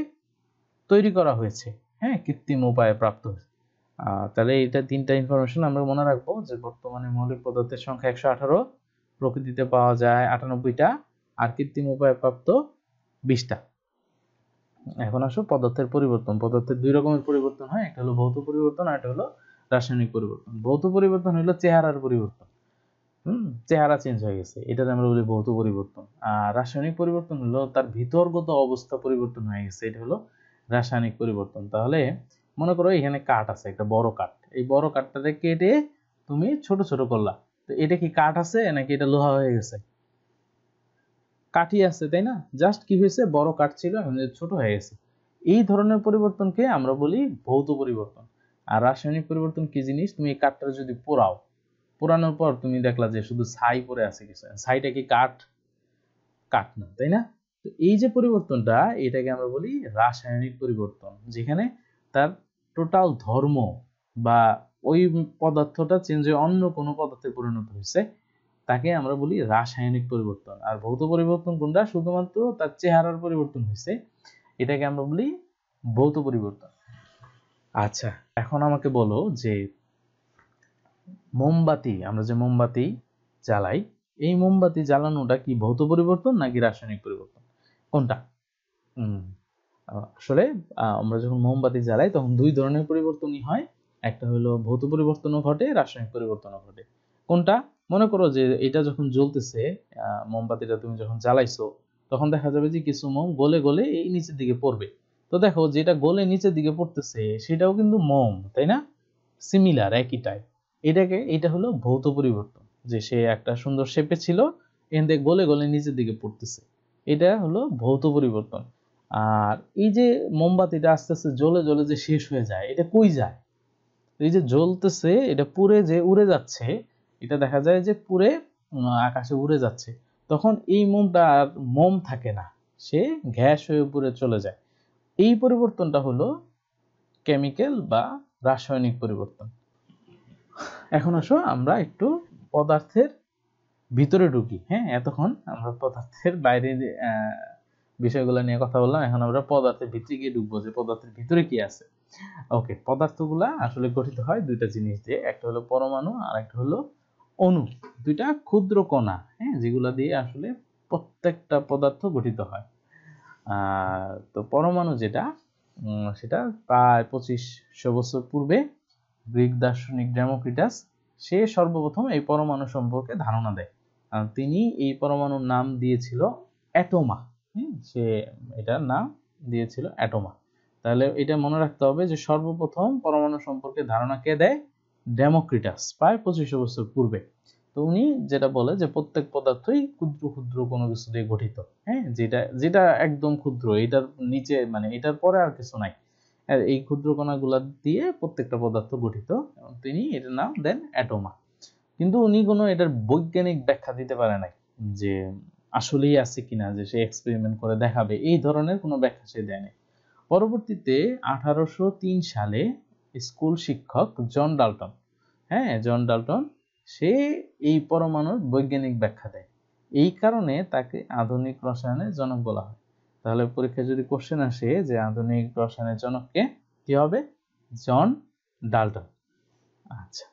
A: তৈরি করা হয়েছে, হ্যাঁ, কৃত্রিম উপায়ে প্রাপ্ত হয়েছে। তাহলে এটা 3টা ইনফরমেশন আমরা মনে রাখবো, যে বর্তমানে মৌলিক পদার্থের সংখ্যা 118, প্রকৃতিতে পাওয়া যায় 98টা, আর কৃত্রিম উপায়ে প্রাপ্ত 20টা। এখন আসো পদার্থের পরিবর্তন। পদার্থের 2 রকমের পরিবর্তন হয়, একটা হলো ভৌত পরিবর্তন আর একটা হলো রাসায়নিক পরিবর্তন। ভৌত পরিবর্তন হলো চেহারার পরিবর্তন, চেহারা চেঞ্জ হয়ে গেছে, এটাতে আমরা বলি ভৌত পরিবর্তন। আর রাসায়নিক পরিবর্তন হলো তার ভিতরগত অবস্থা পরিবর্তন হয়ে গেছে, এটা হলো রাসায়নিক পরিবর্তন। তাহলে মনে করো এখানে কাঠ আছে, একটা বড় কাঠ, এই বড় কাঠটাকে কেটে তুমি ছোট ছোট করলা, তো এটা কি কাঠ আছে নাকি এটা লোহা হয়ে গেছে? কাঠই আছে, তাই না? জাস্ট কি হয়েছে, বড় কাঠ ছিল এখন ছোট হয়ে গেছে। এই ধরনের পরিবর্তনকে আমরা বলি ভৌত পরিবর্তন। আর রাসায়নিক পরিবর্তন কি জিনিস, তুমি এই কাঠটা যদি পোড়াও, পোড়ানোর পর তুমি দেখলা যে শুধু ছাই পড়ে আছে, কিছু ছাইটা কি কাঠ? কাঠ না, তাই না? তো এই যে পরিবর্তনটা, এটাকে আমরা বলি রাসায়নিক পরিবর্তন, যেখানে তার টোটাল ধর্ম বা ওই পদার্থটা চেঞ্জ হয়ে অন্য কোনো পদার্থে পরিণত হয়েছে, তাকে আমরা বলি রাসায়নিক পরিবর্তন। আর ভৌত পরিবর্তন কোনটা, শুধুমাত্র তার চেহারার পরিবর্তন হয়েছে, এটাকে আমরা বলি ভৌত পরিবর্তন। আচ্ছা, এখন আমাকে বলো যে মোমবাতি, আমরা যে মোমবাতি জ্বালাই, এই মোমবাতি জ্বালানোটা কি ভৌত পরিবর্তন নাকি রাসায়নিক পরিবর্তন, কোনটা? আসলে আমরা যখন মোমবাতি জ্বালাই তখন 2 ধরনের পরিবর্তনই হয়, একটা হলো ভৌত পরিবর্তনও ঘটে, রাসায়নিক পরিবর্তনও ঘটে। কোনটা? মনে করো যে এটা যখন জ্বলতেছে, মোমবাতিটা তুমি যখন জ্বালাইছো, তখন দেখা যাবে যে কিছু মোম গলে গলে এই নিচের দিকে পড়বে। তো দেখো যেটা গলে নিচের দিকে পড়তেছে সেটাও কিন্তু মোম, তাই না? সিমিলার, একই টাইপ। এটা হলো ভৌত পরিবর্তন, যে সে একটা সুন্দর শেপে ছিল, এখান থেকে গলে গলে নিচের দিকে পড়তেছে, এটা হলো ভৌত পরিবর্তন। আর এই যে মোমবাতিটা আস্তে আস্তে জ্বলে জ্বলে যে শেষ হয়ে যায়, এটা কই যায়? এই যে জ্বলতেছে, এটা পুড়ে যে উড়ে যাচ্ছে, এটা দেখা যায় যে পুড়ে আকাশে উড়ে যাচ্ছে, তখন এই মোমটা আর মোম থাকে না, সে গ্যাস হয়ে উপরে চলে যায়। এই পরিবর্তনটা হলো কেমিক্যাল বা রাসায়নিক পরিবর্তন। এখন আসো আমরা একটু পদার্থের ভিতরে ঢুকি। হ্যাঁ, এতক্ষণ আমরা পদার্থের বাইরে বিষয়গুলো নিয়ে কথা বললাম, এখন আমরা পদার্থের ভিতরে গিয়ে ঢুকবো, যে পদার্থের ভিতরে কি আছে। ওকে, পদার্থগুলা আসলে গঠিত হয় 2টা জিনিস দিয়ে, একটা হলো পরমাণু আর একটা হলো অণু, 2টা ক্ষুদ্র কণা, হ্যাঁ, যেগুলা দিয়ে আসলে প্রত্যেকটা পদার্থ গঠিত হয়। তো পরমাণু যেটা, সেটা প্রায় 2500 বছর পূর্বে গ্রিক দার্শনিক ডেমোক্রিটাস, সে সর্বপ্রথম এই পরমাণু সম্পর্কে ধারণা দেয়। তিনি এই পরমাণুর নাম দিয়েছিল অ্যাটোমা। সে এটার নাম দিয়েছিল অ্যাটোমা। তাহলে এটা মনে রাখতে হবে যে সর্বপ্রথম পরমাণু সম্পর্কে ধারণা কে দেয়? ডেমোক্রিটাস, প্রায় 2500 বছর পূর্বে। তো উনি যেটা বলে যে প্রত্যেক পদার্থই ক্ষুদ্র ক্ষুদ্র কোনো কিছু দিয়ে গঠিত, হ্যাঁ, যেটা যেটা একদম ক্ষুদ্র, এটার নিচে মানে এটার পরে আর কিছু নাই, এই ক্ষুদ্র কণাগুলা দিয়ে প্রত্যেকটা পদার্থ গঠিত, এবং তিনি এটার নাম দেন অ্যাটোমা। কিন্তু উনি কোনো এটার বৈজ্ঞানিক ব্যাখ্যা দিতে পারে নাই, যে আসলেই আছে কিনা, যে সে এক্সপেরিমেন্ট করে দেখাবে, এই ধরনের কোনো ব্যাখ্যা সে দেয়নি। পরবর্তীতে 1803 সালে স্কুল শিক্ষক জন ডাল্টন, হ্যাঁ, জন ডাল্টন, সে এই পরমাণুর বৈজ্ঞানিক ব্যাখ্যা দেয়। এই কারণে তাকে আধুনিক রসায়নের জনক বলা হয়। তাহলে পরীক্ষায় যদি কোশ্চেন আসে যে আধুনিক রসায়নের জনককে, কি হবে? John Dalton. আচ্ছা,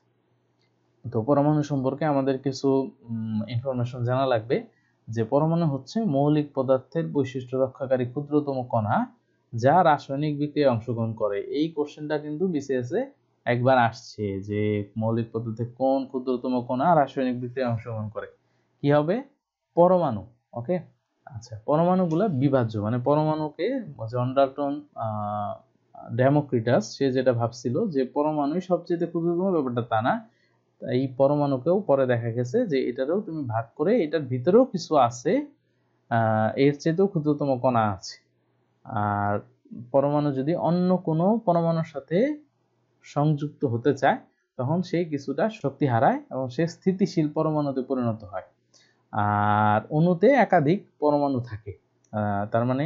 A: তো পরমাণু সম্পর্কে আমাদের কিছু ইনফরমেশন জানা লাগবে, যে পরমাণু হচ্ছে মৌলিক পদার্থের বৈশিষ্ট্য রক্ষাকারী ক্ষুদ্রতম কণা, যা রাসায়নিক বিক্রিয়ায় অংশগ্রহণ করে। এই কোশ্চেনটা কিন্তু বিসিএস এ একবার আসছে, যে মৌলিক পদার্থের কোন ক্ষুদ্রতম কণা রাসায়নিক বিক্রিয়ায় অংশগ্রহণ করে, কি হবে? পরমাণু। ওকে, আচ্ছা, পরমাণুগুলা বিভাজ্য, মানে পরমাণুকে জন ডাল্টন, ডেমোক্রিটাস, সে যেটা ভাবছিল যে পরমাণুই সবচেয়ে ক্ষুদ্রতম, ব্যাপারটা তা না। এই পরমাণুকেও পরে দেখা গেছে যে এটারও তুমি ভাগ করে, এটার ভিতরেও কিছু আছে, এর চেয়েতেও ক্ষুদ্রতম কণা আছে। আর পরমাণু যদি অন্য কোনো পরমাণুর সাথে সংযুক্ত হতে চায়, তখন সে কিছুটা শক্তি হারায় এবং সে স্থিতিশীল পরমাণুতে পরিণত হয়। আর অণুতে একাধিক পরমাণু থাকে, তার মানে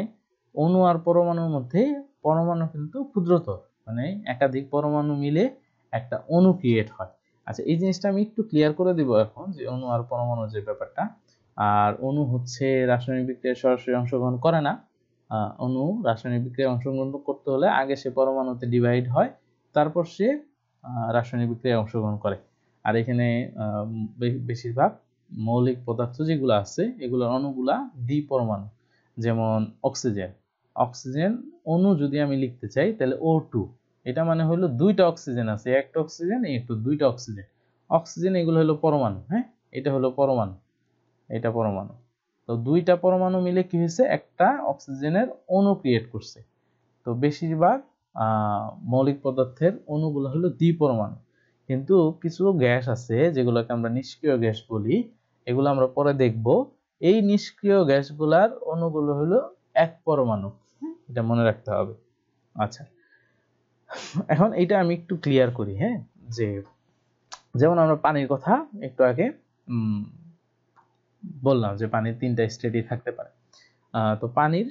A: অণু আর পরমাণুর মধ্যে পরমাণু কিন্তু ক্ষুদ্রতর, মানে একাধিক পরমাণু মিলে একটা অণু ক্রিয়েট হয়। আচ্ছা, এই জিনিসটা আমি একটু ক্লিয়ার করে দিব এখন, যে অণু আর পরমাণু যে ব্যাপারটা। আর অণু হচ্ছে রাসায়নিক বিক্রিয়ায় সরাসরি অংশগ্রহণ করে না। অণু রাসায়নিক বিক্রিয়ায় অংশগ্রহণ করতে হলে আগে সে পরমাণুতে ডিভাইড হয়, তারপর সে রাসায়নিক বিক্রিয়ায় অংশগ্রহণ করে। আর এখানে বেশিরভাগ মৌলিক পদার্থ যেগুলো আছে এগুলোর অণুগুলা দ্বিপরমাণু, যেমন অক্সিজেন। অক্সিজেন অণু যদি আমি লিখতে চাই তাহলে O2, এটা মানে হলো দুইটা অক্সিজেন আছে, একটা অক্সিজেন একটু দুইটা অক্সিজেন। অক্সিজেন এগুলো হলো পরমাণু, হ্যাঁ, এটা হলো পরমাণু, এটা পরমাণু। তো দুইটা পরমাণু মিলে কি হয়েছে, একটা অক্সিজেনের অণু ক্রিয়েট করছে। তো বেশিরভাগ মৌলিক পদার্থের অণুগুলো হলো দ্বিপরমাণু, কিন্তু কিছু গ্যাস আছে যেগুলোকে আমরা নিষ্ক্রিয় গ্যাস বলি, এগুলো আমরা পরে দেখব। এই নিষ্ক্রিয় গ্যাসগুলার অণুগুলো হলো এক পরমাণু, এটা মনে রাখতে হবে। আচ্ছা, এখন এটা আমি একটু ক্লিয়ার করি, হ্যাঁ, যে যেমন আমরা পানির কথা একটু আগে বললাম যে পানির তিনটা স্টেটই থাকতে পারে। তো পানির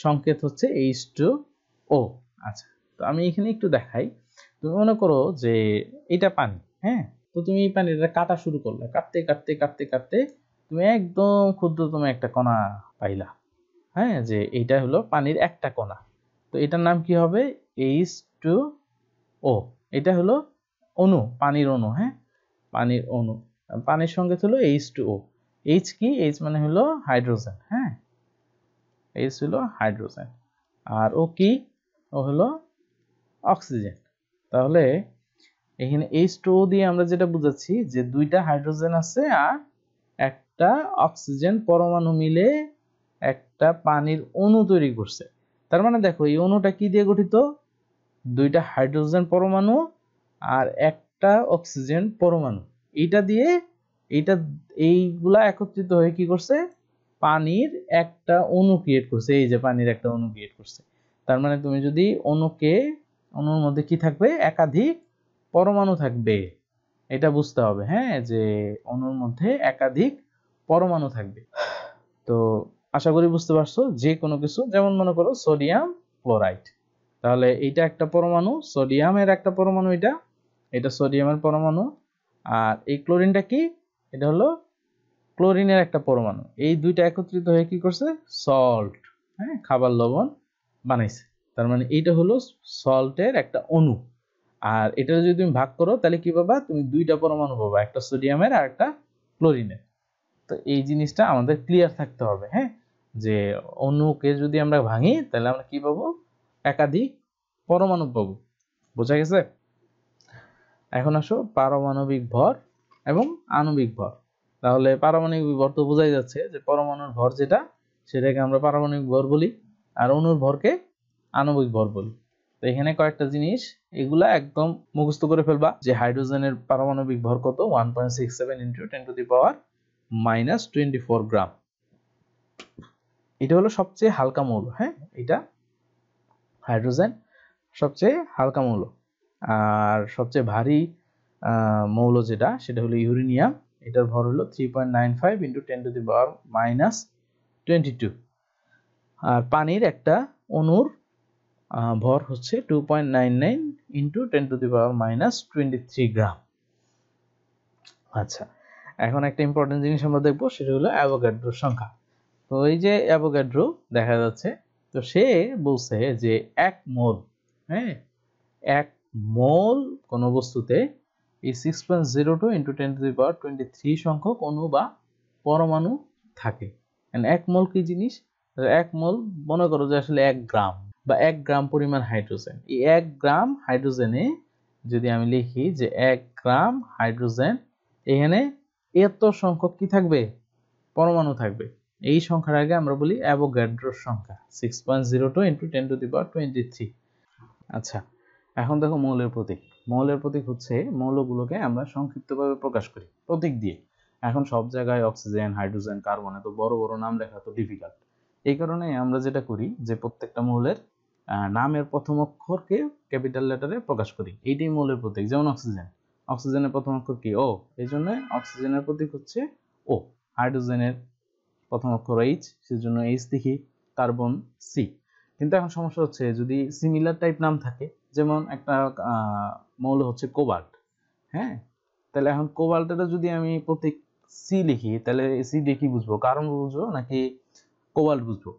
A: সংকেত হচ্ছে H2O। আচ্ছা, তো আমি এখানে একটু দেখাই। তুমি মনে করো যে এটা পানি, হ্যাঁ, তো তুমি এই পানিটা কাটা শুরু করলে, কাটতে কাটতে কাটতে কাটতে তুমি একদম ক্ষুদ্রতম একটা কণা পাইলা, হ্যাঁ, যে এইটা হলো পানির একটা কণা। তো এটার নাম কি হবে, H2O। এটা হলো অণু, পানির অণু, হ্যাঁ, পানির অণু। পানির সংকেত হলো H2O। H কি, H মানে হলো হাইড্রোজেন, হ্যাঁ, H হলো হাইড্রোজেন, আর ও কি, ও হলো অক্সিজেন। তাহলে এখানে H2O দিয়ে আমরা যেটা বুঝাচ্ছি যে দুইটা হাইড্রোজেন আছে আর একটা অক্সিজেন পরমাণু মিলে একটা পানির অণু তৈরি করছে। তার মানে দেখো এই অণুটা কি দিয়ে গঠিত, দুইটা হাইড্রোজেন পরমাণু আর একটা অক্সিজেন পরমাণু, এইটা দিয়ে এইগুলা একত্রিত হয়ে কি করছে, পানির একটা অণু ক্রিয়েট করছে। এই যে পানির একটা অণু ক্রিয়েট করছে। তার মানে তুমি যদি অণুর মধ্যে কি থাকবে, একাধিক পরমাণু থাকবে, এটা বুঝতে হবে, হ্যাঁ, যে অণুর মধ্যে একাধিক পরমাণু থাকবে। তো আশা করি বুঝতে পারছো। যে কোনো কিছু, যেমন মনে করো সোডিয়াম ক্লোরাইড, তাহলে এইটা একটা পরমাণু, সোডিয়ামের একটা পরমাণু, এটা সোডিয়ামের পরমাণু। আর এই ক্লোরিনটা কি, এটা হলো ক্লোরিনের একটা পরমাণু। এই দুইটা একত্রিত হয়ে কি করছে, সল্ট, হ্যাঁ, খাবার লবণ বানাইছে। তার মানে এইটা হলো সল্টের একটা অণু। আর এটা যদি তুমি ভাগ করো তাহলে কি পাবা, তুমি দুইটা পরমাণু পাবা, একটা সোডিয়ামের আর একটা ক্লোরিনের। তো এই জিনিসটা আমাদের ক্লিয়ার থাকতে হবে, হ্যাঁ, যে অণুকে যদি আমরা ভাঙি তাহলে আমরা কি পাবো, একাধিক পরমাণু পাবো। বোঝা গেছে? এখন আসো পারমাণবিক ভর এবং আণবিক ভর। তাহলে পারমাণবিক ভর তো বোঝাই যাচ্ছে যে পরমাণুর ভর যেটা, সেটাকে আমরা পারমাণবিক ভর বলি, আর অণুর ভরকে আণবিক ভর বলি। তো এখানে কয়েকটা জিনিস, এগুলা একদম মুখস্থ করে ফেলবা, যে হাইড্রোজেনের পারমাণবিক ভর কত, 1.67 × 10⁻⁻24 গ্রাম। এটা হলো সবচেয়ে হালকা মৌল, হ্যাঁ, এটা হাইড্রোজেন সবচেয়ে হালকা মৌল। আর সবচেয়ে ভারী মৌল যেটা, সেটা হলো ইউরেনিয়াম, এটার ভর হলো 3.95 × 10⁻22। আর পানির একটা অণুর ভর হচ্ছে 2.99 × 10⁻23 গ্রাম। আচ্ছা, এখন একটা ইম্পর্টেন্ট জিনিস আমরা দেখবো, সেটা হলো অ্যাভোগাড্রোর সংখ্যা। তো এই যে অ্যাভোগাড্রো দেখা যাচ্ছে, তো সে বলছে যে 1 মোল, হ্যাঁ, 1 মোল কোন বস্তুতে এই 6.02 × 10⁻23 সংখ্যক অণু বা পরমাণু থাকে। 1 মোল কি জিনিস, 1 মোল মনে করো যে আসলে 1 গ্রাম বা 1 গ্রাম পরিমাণ হাইড্রোজেন। এই 1 গ্রাম হাইড্রোজেনে যদি আমি লিখি যে 1 গ্রাম হাইড্রোজেন, এখানে এত সংখ্যক কি থাকবে, পরমাণু থাকবে। এই সংখ্যাটাকে আমরা বলি অ্যাভোগাড্রোর সংখ্যা, 6.02 × 10⁻23। আচ্ছা, এখন দেখো মৌলের প্রতীক। মৌলের প্রতীক হচ্ছে, মৌলগুলোকে আমরা সংক্ষিপ্তভাবে প্রকাশ করি প্রতীক দিয়ে। এখন সব জায়গায় অক্সিজেন, হাইড্রোজেন, কার্বন এত বড় বড় নাম লেখা তো ডিফিকাল্ট। এই কারণে আমরা যেটা করি যে প্রত্যেকটা মৌলের নামের প্রথম অক্ষরকে ক্যাপিটাল লেটারে প্রকাশ করি। এইটাই মৌলের প্রতীক। যেমন অক্সিজেন, অক্সিজেনের প্রথম অক্ষর কি, ও, এই জন্য অক্সিজেনের প্রতীক হচ্ছে ও। হাইড্রোজেনের প্রথম অক্ষর এইচ, সেজন্য এইচ লিখি। Carbon C. কিন্তু এখন সমস্যা হচ্ছে যদি সিমিলার টাইপ নাম থাকে, যেমন একটা মৌল হচ্ছে কোবাল্ট, হ্যাঁ, তাহলে এখন কোবাল্টের যদি আমি প্রতীক সি লিখি, তাহলে সি দিয়ে কি বুঝবো, কার্বন বুঝবো নাকি কোবাল্ট বুঝবো?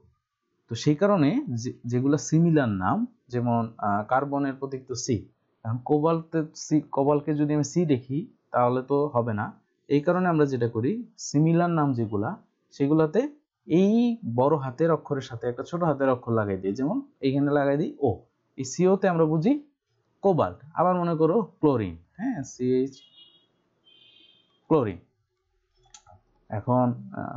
A: তো সেই কারণে যেগুলো সিমিলার নাম, যেমন কার্বনের প্রতীক তো সি, এখন কোবাল্টকে যদি আমি সি দেখি তাহলে তো হবে না। এই কারণে আমরা যেটা করি, সিমিলার নাম যেগুলা সেগুলাতে এই বড় হাতের অক্ষরের সাথে একটা ছোট হাতের অক্ষর লাগাই দিই। যেমন এইখানে লাগাই দিই ও। এই সিওতে আমরা বুঝি কোবাল্ট। আবার মনে করো ক্লোরিন, হ্যাঁ, সিএইচ ক্লোরিন। এখন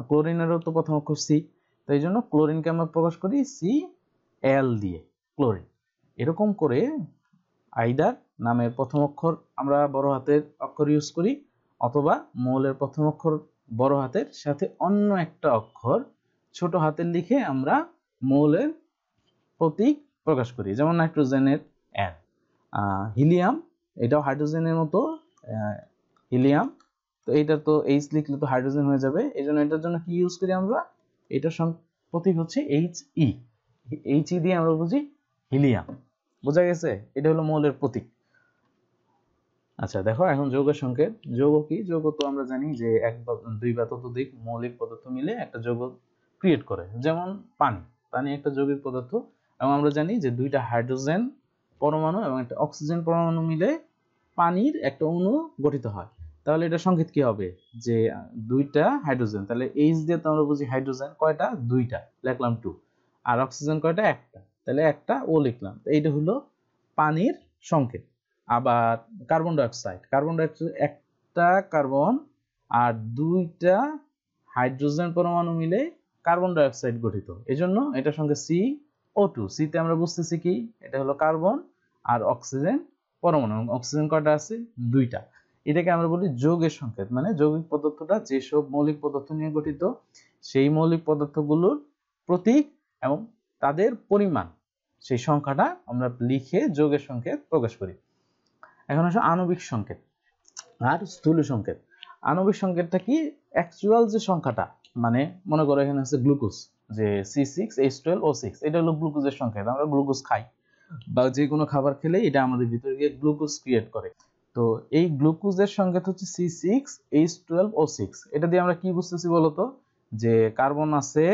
A: ক্লোরিনেরও তো প্রথম অক্ষর সি, তো এই জন্য ক্লোরিনকে আমরা প্রকাশ করি সি এল দিয়ে, ক্লোরিন। এরকম করে আইদার নামের প্রথম অক্ষর আমরা বড় হাতের অক্ষর ইউজ করি, অথবা মৌলের প্রথম অক্ষর বড় হাতের সাথে অন্য একটা অক্ষর ছোট হাতের লিখে আমরা মৌলের প্রতীক প্রকাশ করি। যেমন নাইট্রোজেনের এন, হিলিয়াম, এটাও হাইড্রোজেনের মতো হিলিয়াম, তো এইটা তো এইচ লিখলে তো হাইড্রোজেন হয়ে যাবে, এই জন্য এটার জন্য কি ইউজ করি আমরা, এটার প্রতীক হচ্ছে এইচ ই। এইচ ই দিয়ে আমরা বুঝি হিলিয়াম। বোঝা গেছে? এটা হলো মৌলের প্রতীক। আচ্ছা দেখো, এখন যৌগের সংকেত। যৌগ কি? যৌগ তো আমরা জানি যে এক বা দুই বা ততোধিক মৌলিক পদার্থ মিলে একটা যৌগ ক্রিয়েট করে। যেমন পানি, পানি একটা যৌগিক পদার্থ, এবং আমরা জানি যে দুইটা হাইড্রোজেন পরমাণু এবং একটা অক্সিজেন পরমাণু মিলে পানির একটা অণু গঠিত হয়। তাহলে এটা সংকেত কি হবে, যে দুইটা হাইড্রোজেন, তাহলে এইচ দিয়ে তো আমরা বুঝি হাইড্রোজেন কয়টা, দুইটা, লিখলাম 2, আর অক্সিজেন কয়টা, একটা, তাহলে একটা ও লিখলাম। তো এইটা হলো পানির সংকেত। আবার কার্বন ডাইঅক্সাইড, একটা কার্বন আর দুইটা হাইড্রোজেন পরমাণু মিলে কার্বন ডাইঅক্সাইড গঠিত, এজন্য এটার সঙ্গে CO2। সিতে আমরা বুঝতেছি কি, এটা হলো কার্বন আর অক্সিজেন পরমাণু, অক্সিজেন কয়টা আছে, দুইটা। এটাকে আমরা বলি যৌগের সংকেত, মানে যৌগিক পদার্থটা যেসব মৌলিক পদার্থ নিয়ে গঠিত সেই মৌলিক পদার্থগুলোর প্রতীক এবং তাদের পরিমাণ, সেই সংখ্যাটা আমরা লিখে যৌগের সংকেত প্রকাশ করি। এখন আসো আণবিক সংকেত আর স্থূল সংকেত। আণবিক সংকেতটা কি, অ্যাকচুয়াল যে সংখ্যাটা, মানে মনে করো এখানে আছে গ্লুকোজ, যে C6H12O6, এটা হলো গ্লুকোজের সংকেত। আমরা গ্লুকোজ খাই বা যে কোনো খাবার খেলে এটা আমাদের ভিতরে গিয়ে গ্লুকোজ ক্রিয়েট করে। তো এই গ্লুকোজের সংকেত হচ্ছে C6H12O6। এটা দিয়ে আমরা কি বুঝতেছি বলতো, যে কার্বন আছে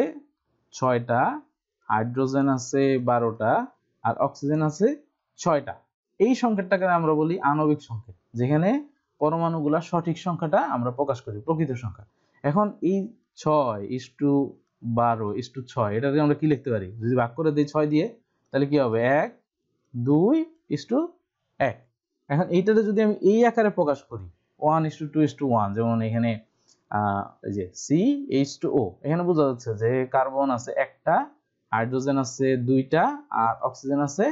A: 6টা, হাইড্রোজেন আছে 12টা, আর অক্সিজেন আছে 6টা। এই সংকেতটাকে আমরা বলি আণবিক সংকেত, যেখানে পরমাণুগুলোর সঠিক সংখ্যাটা আমরা প্রকাশ করি, প্রকৃত সংখ্যা। এখন এই 6:12:6, এটা দিয়ে আমরা কি লিখতে পারি, যদি ভাগ করে দিই 6 দিয়ে, তাহলে কি হবে, 1:2:1। এখন এইটাতে যদি আমি এই আকারে প্রকাশ করি 1:2:1, যেমন এখানে এই যে CH2O, এখানে বোঝা যাচ্ছে যে কার্বন আছে একটা, হাইড্রোজেন আছে দুইটা, আর অক্সিজেন আছে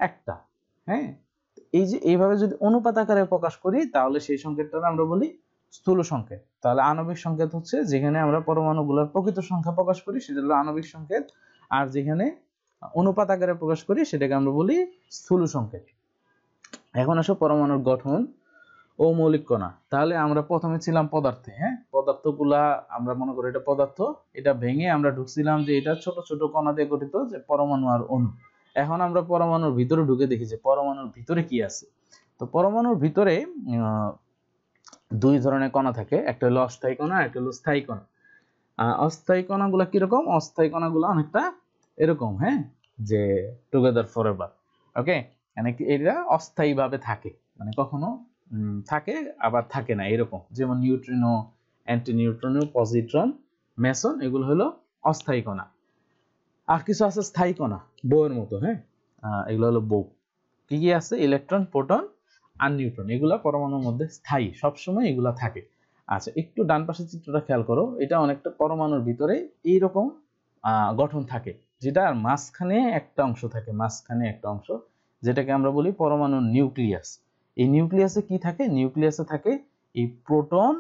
A: একটা। হ্যাঁ, এই যে এইভাবে যদি অনুপাত আকারে প্রকাশ করি তাহলে সেই সংকেতটা আমরা বলি স্থূল সংকেত। তাহলে আণবিক সংকেত হচ্ছে যেখানে আমরা পরমাণুগুলোর প্রকৃত সংখ্যা প্রকাশ করি, সেটা হলো আণবিক সংকেত। আর যেখানে অনুপাত আকারে প্রকাশ করি সেটাকে আমরা বলি স্থূল সংকেত। এখন আসো পরমাণুর গঠন ও মৌলিক কণা। তাহলে আমরা প্রথমে ছিলাম পদার্থে, হ্যাঁ, পদার্থগুলা আমরা মনে করি এটা পদার্থ, এটা ভেঙে আমরা ঢুকছিলাম যে এটা ছোট ছোট কণা দিয়ে গঠিত, যে পরমাণু আর অণু। এখন আমরা পরমাণুর ভিতরে ঢুকে দেখি যে পরমাণুর ভিতরে কি আছে। তো পরমাণুর ভিতরে দুই ধরনের কণা থাকে, একটা হলো অস্থায়ী কণা, একটা হলো স্থায়ী কণা। অস্থায়ী কণাগুলো কিরকম, অস্থায়ী কণাগুলো অনেকটা এরকম, হ্যাঁ, যে টুগেদার ফরএভার, ওকে, মানে এরা অস্থায়ী ভাবে থাকে, মানে কখনো থাকে আবার থাকে না, এরকম। যেমন নিউট্রিনো, অ্যান্টিনিউট্রিনো, পজিট্রন, মেসন, এগুলো হলো অস্থায়ী কণা। আর কিছু আছে স্থায়ী কণা, বউয়ের মতো, হ্যাঁ, এগুলো হলো বউ। কি কি আছে, ইলেকট্রন, প্রোটন আর নিউট্রন, এগুলা পরমাণুর মধ্যে স্থায়ী, সবসময় এগুলা থাকে। আচ্ছা, একটু ডান পাশের চিত্রটা খেয়াল করো, এটা অনেকটা পরমাণুর ভিতরে এইরকম গঠন থাকে, যেটা আর মাঝখানে একটা অংশ থাকে, মাঝখানে একটা অংশ, যেটাকে আমরা বলি পরমাণুর নিউক্লিয়াস। এই নিউক্লিয়াসে কি থাকে, নিউক্লিয়াসে থাকে এই প্রোটন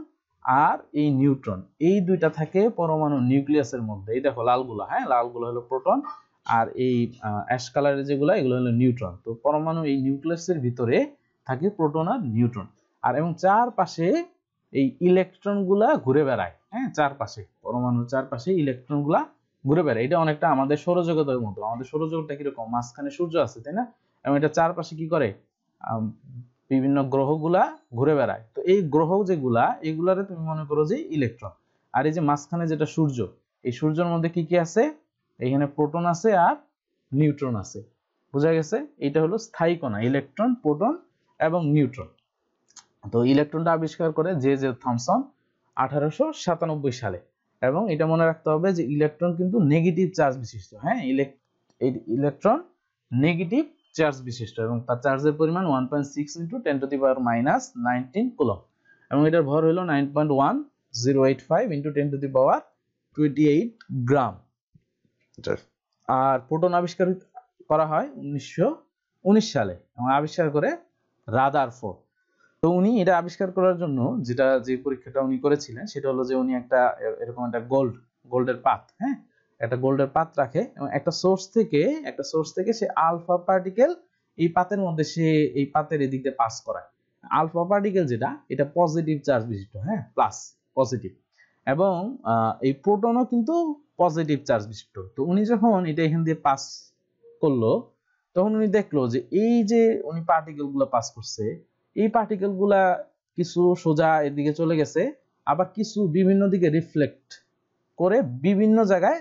A: আর এই নিউট্রন, এই দুইটা থাকে পরমাণুর নিউক্লিয়াসের মধ্যে। এই দেখো লালগুলা, হ্যাঁ, লালগুলো হলো প্রোটন, আর এই অ্যাশ কালারের যেগুলো, এগুলো হলো নিউট্রন। তো পরমাণু এই নিউক্লিয়াসের ভিতরে থাকে প্রোটন আর নিউট্রন, আর এবং চারপাশে এই ইলেকট্রনগুলা ঘুরে বেড়ায়, হ্যাঁ, চারপাশে, পরমাণুর চারপাশে ইলেকট্রনগুলা ঘুরে বেড়ায়। এটা অনেকটা আমাদের সৌরজগতের মতো। আমাদের সৌরজগৎটা কিরকম, মাঝখানে সূর্য আছে, তাই না, এবং এটা চারপাশে কি করে, বিভিন্ন গ্রহগুলা ঘুরে বেড়ায়। তো এই গ্রহ যেগুলা, এগুলারে তুমি মনে করো যে ইলেকট্রন। আর এই যে মাঝখানে যেটা সূর্য, এই সূর্যের মধ্যে কি কি আছে, এখানে প্রোটন আছে আর নিউট্রন আছে। বোঝা গেছে? এটা হলো স্থায়ী কণা, ইলেকট্রন, প্রোটন, এবং নিউট্রন। তো ইলেকট্রনটা আবিষ্কার করে জে থমসন 1897 সালে। এবং এটা মনে রাখতে হবে যে ইলেকট্রন কিন্তু নেগেটিভ চার্জ বিশিষ্ট। হ্যাঁ, ইলেকট্রন নেগেটিভ চার্জ বিশিষ্ট এবং তার চার্জের পরিমাণ 1.6 × 10⁻19 কুলম্ব এবং এটার ভর হলো 9.1085 × 10⁻28 গ্রাম। আর প্রোটন আবিষ্কার করা হয় 1919 সালে এবং আবিষ্কার করে রাদারফোর্ড। তো উনি এটা আবিষ্কার করার জন্য যে পরীক্ষাটা উনি করেছিলেন সেটা হলো যে উনি এরকম একটা গোল্ডের পাত, হ্যাঁ, একটা গোল্ডের পাত রাখে এবং একটা সোর্স থেকে সে আলফা পার্টিকেল এই পাতের মধ্যে এই পাতের এদিক দিয়ে পাস করায়। আলফা পার্টিকেল যেটা, এটা পজিটিভ চার্জ বিশিষ্ট, হ্যাঁ, প্লাস পজিটিভ, এবং এই প্রোটনও কিন্তু পজিটিভ চার্জ বিশিষ্ট। তো উনি যখন এটা এখান দিয়ে পাস করলো তখন উনি দেখলো যে এই যে উনি পার্টিকেল গুলো পাস করছে, এই পার্টিকেল গুলা কিছু সোজা এদিকে চলে গেছে, আবার কিছু বিভিন্ন দিকে রিফ্লেক্ট করে বিভিন্ন জায়গায়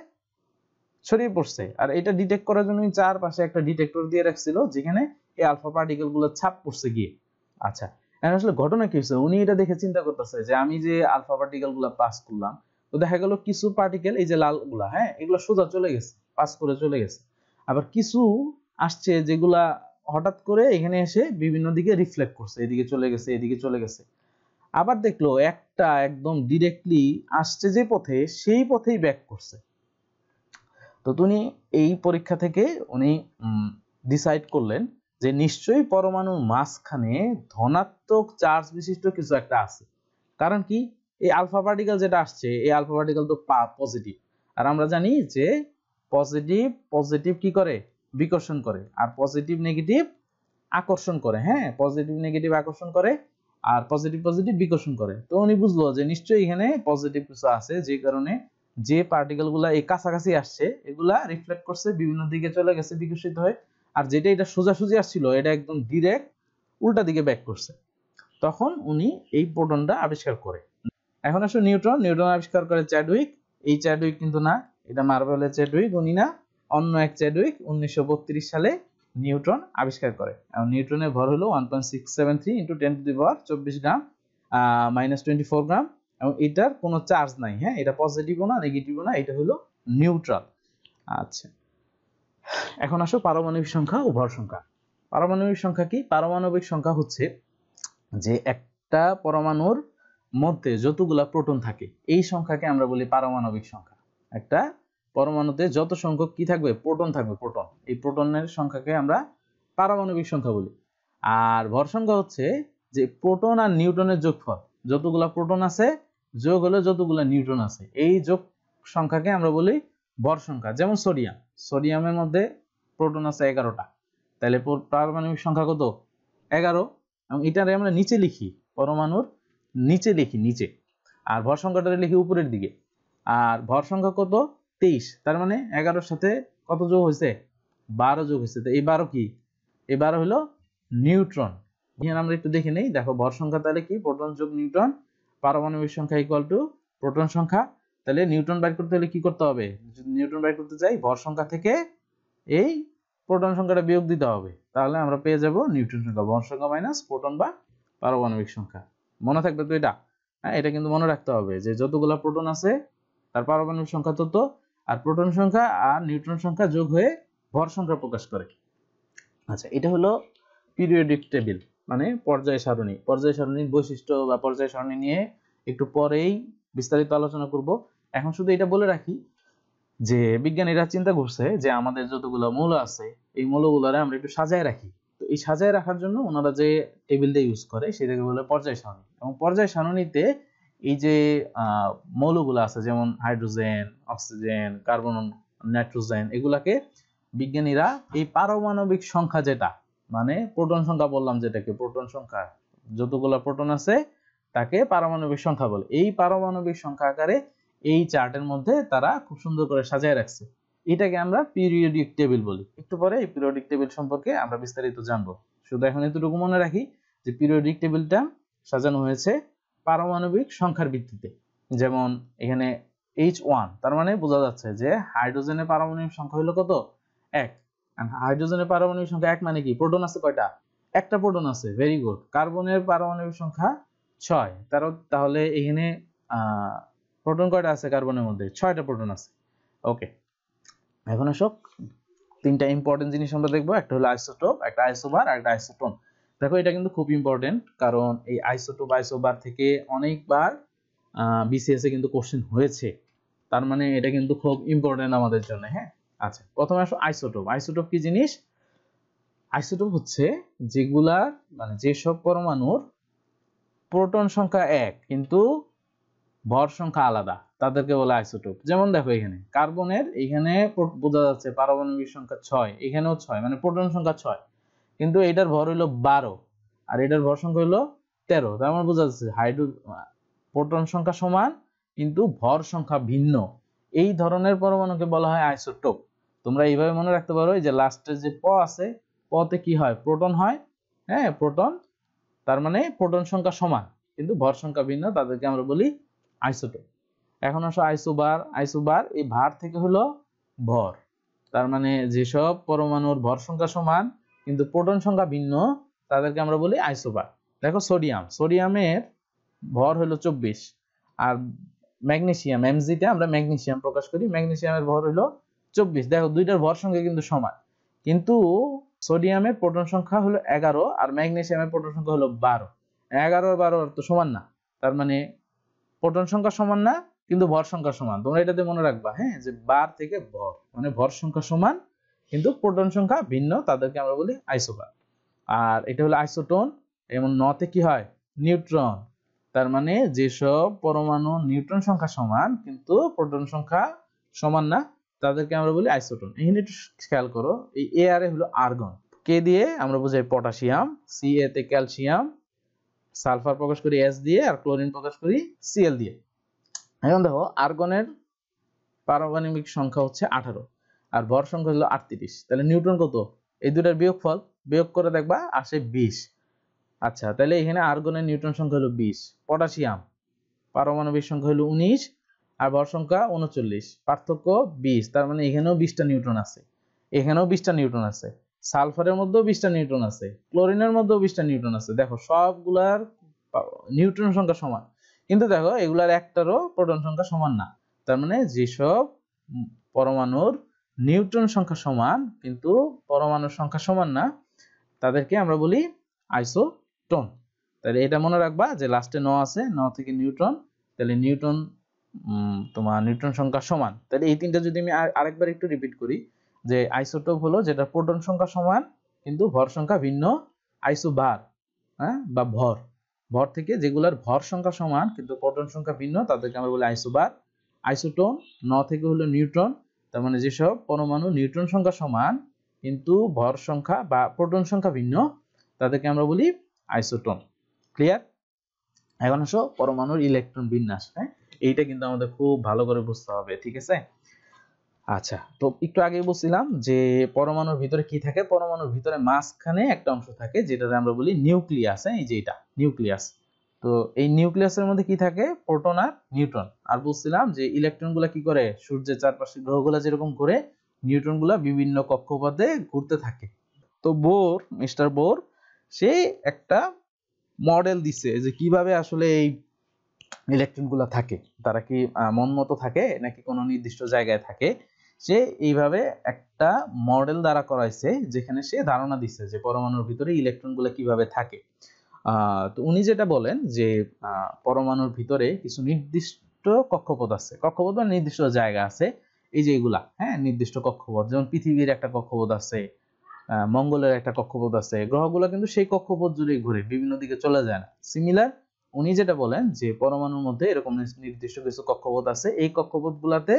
A: ছড়িয়ে পড়ছে। আর এটা ডিটেক্ট করার জন্য চারপাশে একটা ডিটেক্টর দিয়ে রাখছিল যেখানে এই আলফা পার্টিকেল গুলো ছাপ পড়ছে গিয়ে। আচ্ছা, এখন আসলে ঘটনা কি হচ্ছে, উনি এটা দেখে চিন্তা করতেছে যে আমি যে আলফা পার্টিকেল গুলা পাস করলাম, তো দেখা গেল কিছু পার্টিকেল এই যে লাল গুলা, হ্যাঁ, এগুলো সোজা চলে গেছে, পাস করে চলে গেছে। আবার কিছু আসছে যেগুলা হঠাৎ করে এখানে এসে বিভিন্ন দিকে রিফ্লেক্ট করছে, এদিকে চলে গেছে, এদিকে চলে গেছে। আবার দেখলো একটা একদম ডিরেক্টলি আসছে যে পথে, সেই পথেই ব্যাক করছে। তো উনি এই পরীক্ষা থেকে উনি ডিসাইড করলেন যে নিশ্চয়ই পরমাণুর মাঝখানে ধনাত্মক চার্জ বিশিষ্ট কিছু একটা আছে। কারণ কি, এই আলফা পার্টিকেল যেটা আসছে, এই আলফা পার্টিকেল তো পজিটিভ, আর আমরা জানি যে পজিটিভ কি করে, বিকর্ষণ করে, আর পজিটিভ নেগেটিভ আকর্ষণ করে। হ্যাঁ, পজিটিভ নেগেটিভ আকর্ষণ করে আর পজিটিভ বিকর্ষণ করে। তো উনি বুঝলো যে নিশ্চয়ই এখানে পজিটিভ কিছু আছে, যে কারণে যে পার্টিকেল গুলা এই কাছাকাছি আসছে এগুলা রিফ্লেক্ট করছে, বিভিন্ন দিকে চলে গেছে বিকশিত হয়ে, আর যেটা এটা সোজাসুজি আসছিল এটা একদম ডিরেক্ট উল্টা দিকে ব্যাক করছে। তখন উনি এই প্রোটনটা আবিষ্কার করে। এখন আসলে নিউট্রন আবিষ্কার করে চ্যাডউইক। এই চ্যাডউইক কিন্তু না, এটা মার্বেলের চ্যাডউইক উনি না, অন্য এক চ্যাডউইক 1932 সালে নিউট্রন আবিষ্কার করে। এবং নিউট্রনের ভর হলো 1.673 × 10⁻24 গ্রাম -24 গ্রাম এবং এটার কোনো চার্জ নাই। হ্যাঁ, এটা পজিটিভও না নেগেটিভও না, এটা হলো নিউট্রাল। আচ্ছা, এখন আসো পারমাণবিক সংখ্যা ও ভর সংখ্যা। পারমাণবিক সংখ্যা কি? পারমাণবিক সংখ্যা হচ্ছে যে একটা পরমাণুর মধ্যে যতগুলা প্রোটন থাকে এই সংখ্যাকে আমরা বলি পারমাণবিক সংখ্যা। একটা পরমাণুতে যত সংখ্যক কি থাকবে, প্রোটন থাকবে, প্রোটন, এই প্রোটনের সংখ্যাকে আমরা পারমাণবিক সংখ্যা বলি। আর ভর সংখ্যা হচ্ছে যে প্রোটন আর নিউট্রনের যোগফল, যতগুলা প্রোটন আছে যোগ হলো যতগুলা নিউট্রন আছে, এই যোগ সংখ্যাকে আমরা বলি ভর সংখ্যা। যেমন সোডিয়ামের মধ্যে প্রোটন আছে 11টা, তাহলে পারমাণবিক সংখ্যা কত? 11। এবং এটারে আমরা নিচে লিখি, পরমাণুর নিচে লিখি, নিচে, আর ভর সংখ্যাটা লিখি উপরের দিকে। আর ভর সংখ্যা কত? 23। তার মানে 11-র সাথে কত যোগ হয়েছে? 12 যোগ হয়েছে। তো এই 12 কি? এই 12 হলো নিউট্রন। এখানে আমরা একটু দেখে নেই, দেখো ভর সংখ্যা তাহলে কি, প্রোটন যোগ নিউট্রন, পারমাণবিক সংখ্যা ইকুয়াল টু প্রোটন সংখ্যা। তাহলে নিউট্রন বের করতে হলে কি করতে হবে? যদি নিউট্রন বের করতে চাই, ভর সংখ্যা থেকে এই প্রোটন সংখ্যাটা বিয়োগ দিতে হবে, তাহলে আমরা পেয়ে যাব নিউট্রন সংখ্যা। ভর সংখ্যা মাইনাস প্রোটন বা পারমাণবিক সংখ্যা। মনে থাকবে তো এটা? হ্যাঁ, এটা কিন্তু মনে রাখতে হবে যে যতগুলা প্রোটন আছে তার পারমাণবিক সংখ্যা তত, আর প্রোটন সংখ্যা আর নিউট্রন সংখ্যা যোগ হয়ে ভর সংখ্যা প্রকাশ করে। আচ্ছা, এটা হলো পিরিয়ডিক টেবিল, মানে পর্যায় সারণী। পর্যায় সারণীর বৈশিষ্ট্য বা পর্যায় সারণী নিয়ে একটু পরেই বিস্তারিত আলোচনা করব। এখন শুধু এটা বলে রাখি যে বিজ্ঞানীরা চিন্তা করছে যে আমাদের যতগুলো মৌল আছে এই মৌলগুলোরে আমরা একটু সাজায় রাখি। তো এই সাজায় রাখার জন্য ওনারা যে টেবিলটা ইউজ করে সেটাকে বলে পর্যায় সারণী। এবং পর্যায় সারণীতে এই যে মৌলগুলো আছে যেমন হাইড্রোজেন, অক্সিজেন, কার্বন, নাইট্রোজেন, এগুলাকে বিজ্ঞানীরা এই পারমাণবিক সংখ্যা, যেটা মানে প্রোটন সংখ্যা বললাম, যেটাকে প্রোটন সংখ্যা, যতগুলো প্রোটন আছে তাকে পারমাণবিক সংখ্যা বলে। এই পারমাণবিক সংখ্যা আকারে এই চার্টের মধ্যে তারা খুব সুন্দর করে সাজায় রাখছে। এটাকে আমরা পিরিয়ডিক টেবিল বলি। একটু পরে এই পিরিয়ডিক টেবিল সম্পর্কে আমরা বিস্তারিত জানবো। শুধু এখন এতটুকু মনে রাখি যে পিরিয়ডিক টেবিলটা সাজানো হয়েছে পারমাণবিক সংখ্যার ভিত্তিতে। যেমন এখানে H1, তার মানে বোঝা যাচ্ছে যে হাইড্রোজেনের পারমাণবিক সংখ্যা হলো কত? 1। হাইড্রোজেনের পারমাণবিক সংখ্যা 1 মানে কি? প্রোটন আছে কয়টা? একটা প্রোটন আছে, ভেরি গুড। কার্বনের পারমাণবিক সংখ্যা 6, তাহলে এখানে প্রোটন কয়টা আছে কার্বনের মধ্যে? 6টা প্রোটন আছে। ওকে, এখন আসো তিনটা ইম্পর্টেন্ট জিনিস আমরা দেখবো, একটা হলো আইসোটোপ, একটা আইসোবার আর একটা আইসোটোন। দেখো এটা কিন্তু খুব ইম্পর্টেন্ট, কারণ এই আইসোটোপ আইসোবার থেকে অনেকবার বিসিএস এ কিন্তু কোশ্চেন হয়েছে, তার মানে এটা কিন্তু খুব ইম্পর্টেন্ট আমাদের জন্য। হ্যাঁ, আচ্ছা, প্রথমে আসো আইসোটোপ। আইসোটোপ কি জিনিস? আইসোটোপ হচ্ছে যেগুলার মানে যেসব পরমাণুর প্রোটন সংখ্যা 1 কিন্তু ভর সংখ্যা আলাদা, তাদেরকে বলে আইসোটোপ। যেমন দেখো এখানে কার্বনের, এখানে বোঝা যাচ্ছে পারমাণবিক সংখ্যা 6, এখানেও 6, মানে প্রোটন সংখ্যা 6, কিন্তু এটার ভর হইলো 12 আর এটার ভর সংখ্যা হইলো 13। তার মানে বোঝা যাচ্ছে প্রোটন সংখ্যা সমান কিন্তু ভর সংখ্যা ভিন্ন। এই ধরনের পরমাণুকে বলা হয় আইসোটোপ। তোমরা এইভাবে মনে রাখতে পারো, এই যে লাস্টে যে প আছে, পতে কি হয়? প্রোটন হয়। হ্যাঁ, প্রোটন, তার মানে প্রোটন সংখ্যা সমান কিন্তু ভর সংখ্যা ভিন্ন, তাদেরকে আমরা বলি আইসোটোপ। এখন আসো আইসোবার। আইসোবার এই ভার থেকে হলো ভর, তার মানে যেসব পরমাণুর ভর সংখ্যা সমান কিন্তু প্রোটন সংখ্যা ভিন্ন, তাদেরকে আমরা বলি আইসোবার। দেখো সোডিয়াম, সোডিয়ামের ভর হলো 24, আর ম্যাগনেসিয়াম, এমজিতে আমরা ম্যাগনেসিয়াম প্রকাশ করি, ম্যাগনেসিয়ামের ভর হলো 24। দেখো দুইটার ভর সংখ্যা কিন্তু সমান, কিন্তু সোডিয়ামের প্রোটন সংখ্যা হলো 11 আর ম্যাগনেসিয়ামের প্রোটন সংখ্যা হলো 12। 11 আর 12 তো সমান না, তার মানে প্রোটন সংখ্যা সমান না কিন্তু ভর সংখ্যা সমান। তোমরা এটাতে মনে রাখবা, হ্যাঁ, যে বার থেকে ভর মানে ভর সংখ্যা সমান কিন্তু প্রোটন সংখ্যা ভিন্ন, তাদেরকে আমরা বলি আইসোবার। আর এটা হলো আইসোটোন। যেমন নতে কি হয়? নিউট্রন, তার মানে যেসব পরমাণু নিউট্রন সংখ্যা সমান কিন্তু প্রোটন সংখ্যা সমান না, তাদেরকে আমরা বলি আইসোটোন। এখানে একটু খেয়াল করো, এই এ আর এ হলো আর্গন, কে দিয়ে আমরা বুঝাই পটাশিয়াম, সি এ তে ক্যালসিয়াম, সালফার প্রকাশ করি এস দিয়ে, আর ক্লোরিন প্রকাশ করি সিএল দিয়ে। এখন দেখো আর্গনের পারমাণবিক সংখ্যা হচ্ছে 18 আর ভর সংখ্যা হলো 38, তাহলে নিউট্রন কত? এই দুটার বিয়োগফল, বিয়োগ করে দেখবা আসে 20। আচ্ছা, তাহলে এখানে আর্গনের নিউট্রন সংখ্যা হলো 20, পটাশিয়াম পারমাণবিক সংখ্যা হলো 19 আর ভর সংখ্যা 39, পার্থক্য 20, তার মানে এখানেও 20টা নিউট্রন আছে, এখানেও 20টা নিউট্রন আছে, সালফারের মধ্যেও 20টা নিউট্রন আছে, ক্লোরিনের মধ্যেও 20টা নিউট্রন আছে। দেখো সবগুলার নিউট্রন সংখ্যা সমান, কিন্তু দেখো এগুলার একটারও প্রোটন সংখ্যা সমান না। তার মানে যেসব পরমাণুর নিউট্রন সংখ্যা সমান কিন্তু পরমাণুর সংখ্যা সমান না, তাদেরকে আমরা বলি আইসোটোন। তাহলে এটা মনে রাখবা যে লাস্টে ন আছে, ন থেকে নিউট্রন, তাহলে নিউট্রন তোমার নিউট্রন সংখ্যা সমান। তাহলে এই তিনটা যদি আমি আরেকবার একটু রিপিট করি, যে আইসোটোপ হলো যেটা প্রোটন সংখ্যা সমান কিন্তু ভর সংখ্যা ভিন্ন, আইসোবার হ্যাঁ বা ভর, ভর থেকে যেগুলোর ভর সংখ্যা সমান কিন্তু প্রোটন সংখ্যা ভিন্ন, তাদেরকে আমরা বলি আইসোবার। আইসোটোন ন থেকে হলো নিউট্রন, তার মানে যেসব পরমাণু নিউট্রন সংখ্যা সমান কিন্তু ভর সংখ্যা বা প্রোটন সংখ্যা ভিন্ন, তাদেরকে আমরা বলি আইসোটোন। ক্লিয়ার? এখন আসো পরমাণুর ইলেকট্রন বিন্যাস। হ্যাঁ, এইটা কিন্তু আমাদের খুব ভালো করে বুঝতে হবে, ঠিক আছে? আচ্ছা, তো একটু আগেই বলছিলাম যে পরমাণুর ভিতরে কি থাকে? পরমাণুর ভিতরে মাঝখানে একটা অংশ থাকে যেটা আমরা বলি নিউক্লিয়াস। এই যে এটা নিউক্লিয়াস। তো এই নিউক্লিয়াসের মধ্যে কি থাকে? প্রোটন আর নিউট্রন। আর বলছিলাম যে ইলেকট্রনগুলো কি করে? সূর্যের চারপাশে গ্রহগুলো যেরকম ঘুরে, নিউট্রনগুলো বিভিন্ন কক্ষপথে ঘুরতে থাকে। তো মিস্টার বোর সে একটা মডেল দিছে যে কিভাবে আসলে এই ইলেকট্রনগুলো থাকে, তারা কি মন মতো থাকে নাকি কোনো নির্দিষ্ট জায়গায় থাকে। সে এইভাবে একটা মডেল দ্বারা করাইছে যেখানে সে ধারণা দিচ্ছে যে পরমাণুর ভিতরে ইলেকট্রনগুলো কিভাবে থাকে। তো উনি যেটা বলেন যে পরমাণুর ভিতরে কিছু নির্দিষ্ট কক্ষপথ আছে, কক্ষপথ বা নির্দিষ্ট জায়গা আছে। এই যে এগুলা, হ্যাঁ, নির্দিষ্ট কক্ষপথ, যেমন পৃথিবীর একটা কক্ষপথ আছে, মঙ্গলের একটা কক্ষপথ আছে। গ্রহগুলো কিন্তু সেই কক্ষপথ জুড়ে ঘুরে, বিভিন্ন দিকে চলে যায় না। সিমিলার উনি যেটা বলেন যে পরমাণুর মধ্যে এরকম নির্দিষ্ট কিছু কক্ষপথ আছে, এই কক্ষপথগুলোতে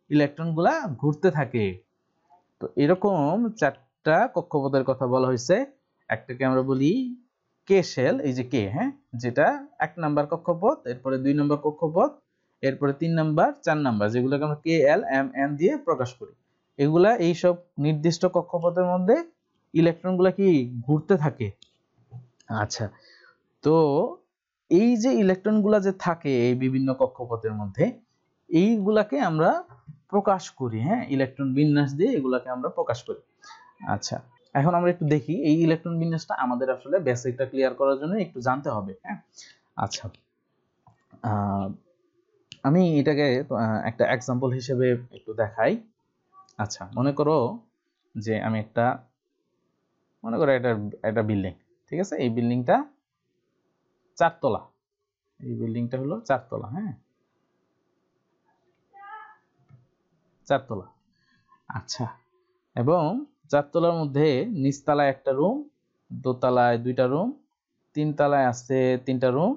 A: ইলেকট্রনগুলা ঘুরতে থাকে। তো এরকম 4টা কক্ষপথের কথা বলা হয়েছে। একটাকে আমরা বলি কে শেল, এই যে কে, হ্যাঁ, যেটা 1 নাম্বার কক্ষপথ, এরপরে 2 নাম্বার কক্ষপথ, এরপরে 3 নাম্বার, 4 নাম্বার, যেগুলোকে আমরা কে এল এম এন দিয়ে প্রকাশ করি। এগুলা এইসব নির্দিষ্ট কক্ষপথের মধ্যে ইলেকট্রনগুলা কি ঘুরতে থাকে। আচ্ছা, তো এই যে ইলেকট্রনগুলা যে থাকে এই বিভিন্ন কক্ষপথের মধ্যে, এইগুলাকে আমরা প্রকাশ করি, হ্যাঁ, ইলেকট্রন বিন্যাস দিয়ে এগুলাকে আমরা প্রকাশ করি। আচ্ছা, এখন আমরা একটু দেখি এই ইলেকট্রন বিন্যাসটা আমাদের আসলে বেসিকটা ক্লিয়ার করার জন্য একটু জানতে হবে। হ্যাঁ, আচ্ছা, আমি এটাকে একটা এক্সাম্পল হিসেবে একটু দেখাই। আচ্ছা, মনে করো যে আমি মনে করো একটা বিল্ডিং, ঠিক আছে, এই বিল্ডিংটা 4 তলা, এই বিল্ডিংটা হলো 4 তলা। হ্যাঁ, 4 তলা। আচ্ছা, এবং 4 তলার মধ্যে নিচতলায় একটা রুম, দোতলায় 2টা রুম, 3 তলায় আছে 3টা রুম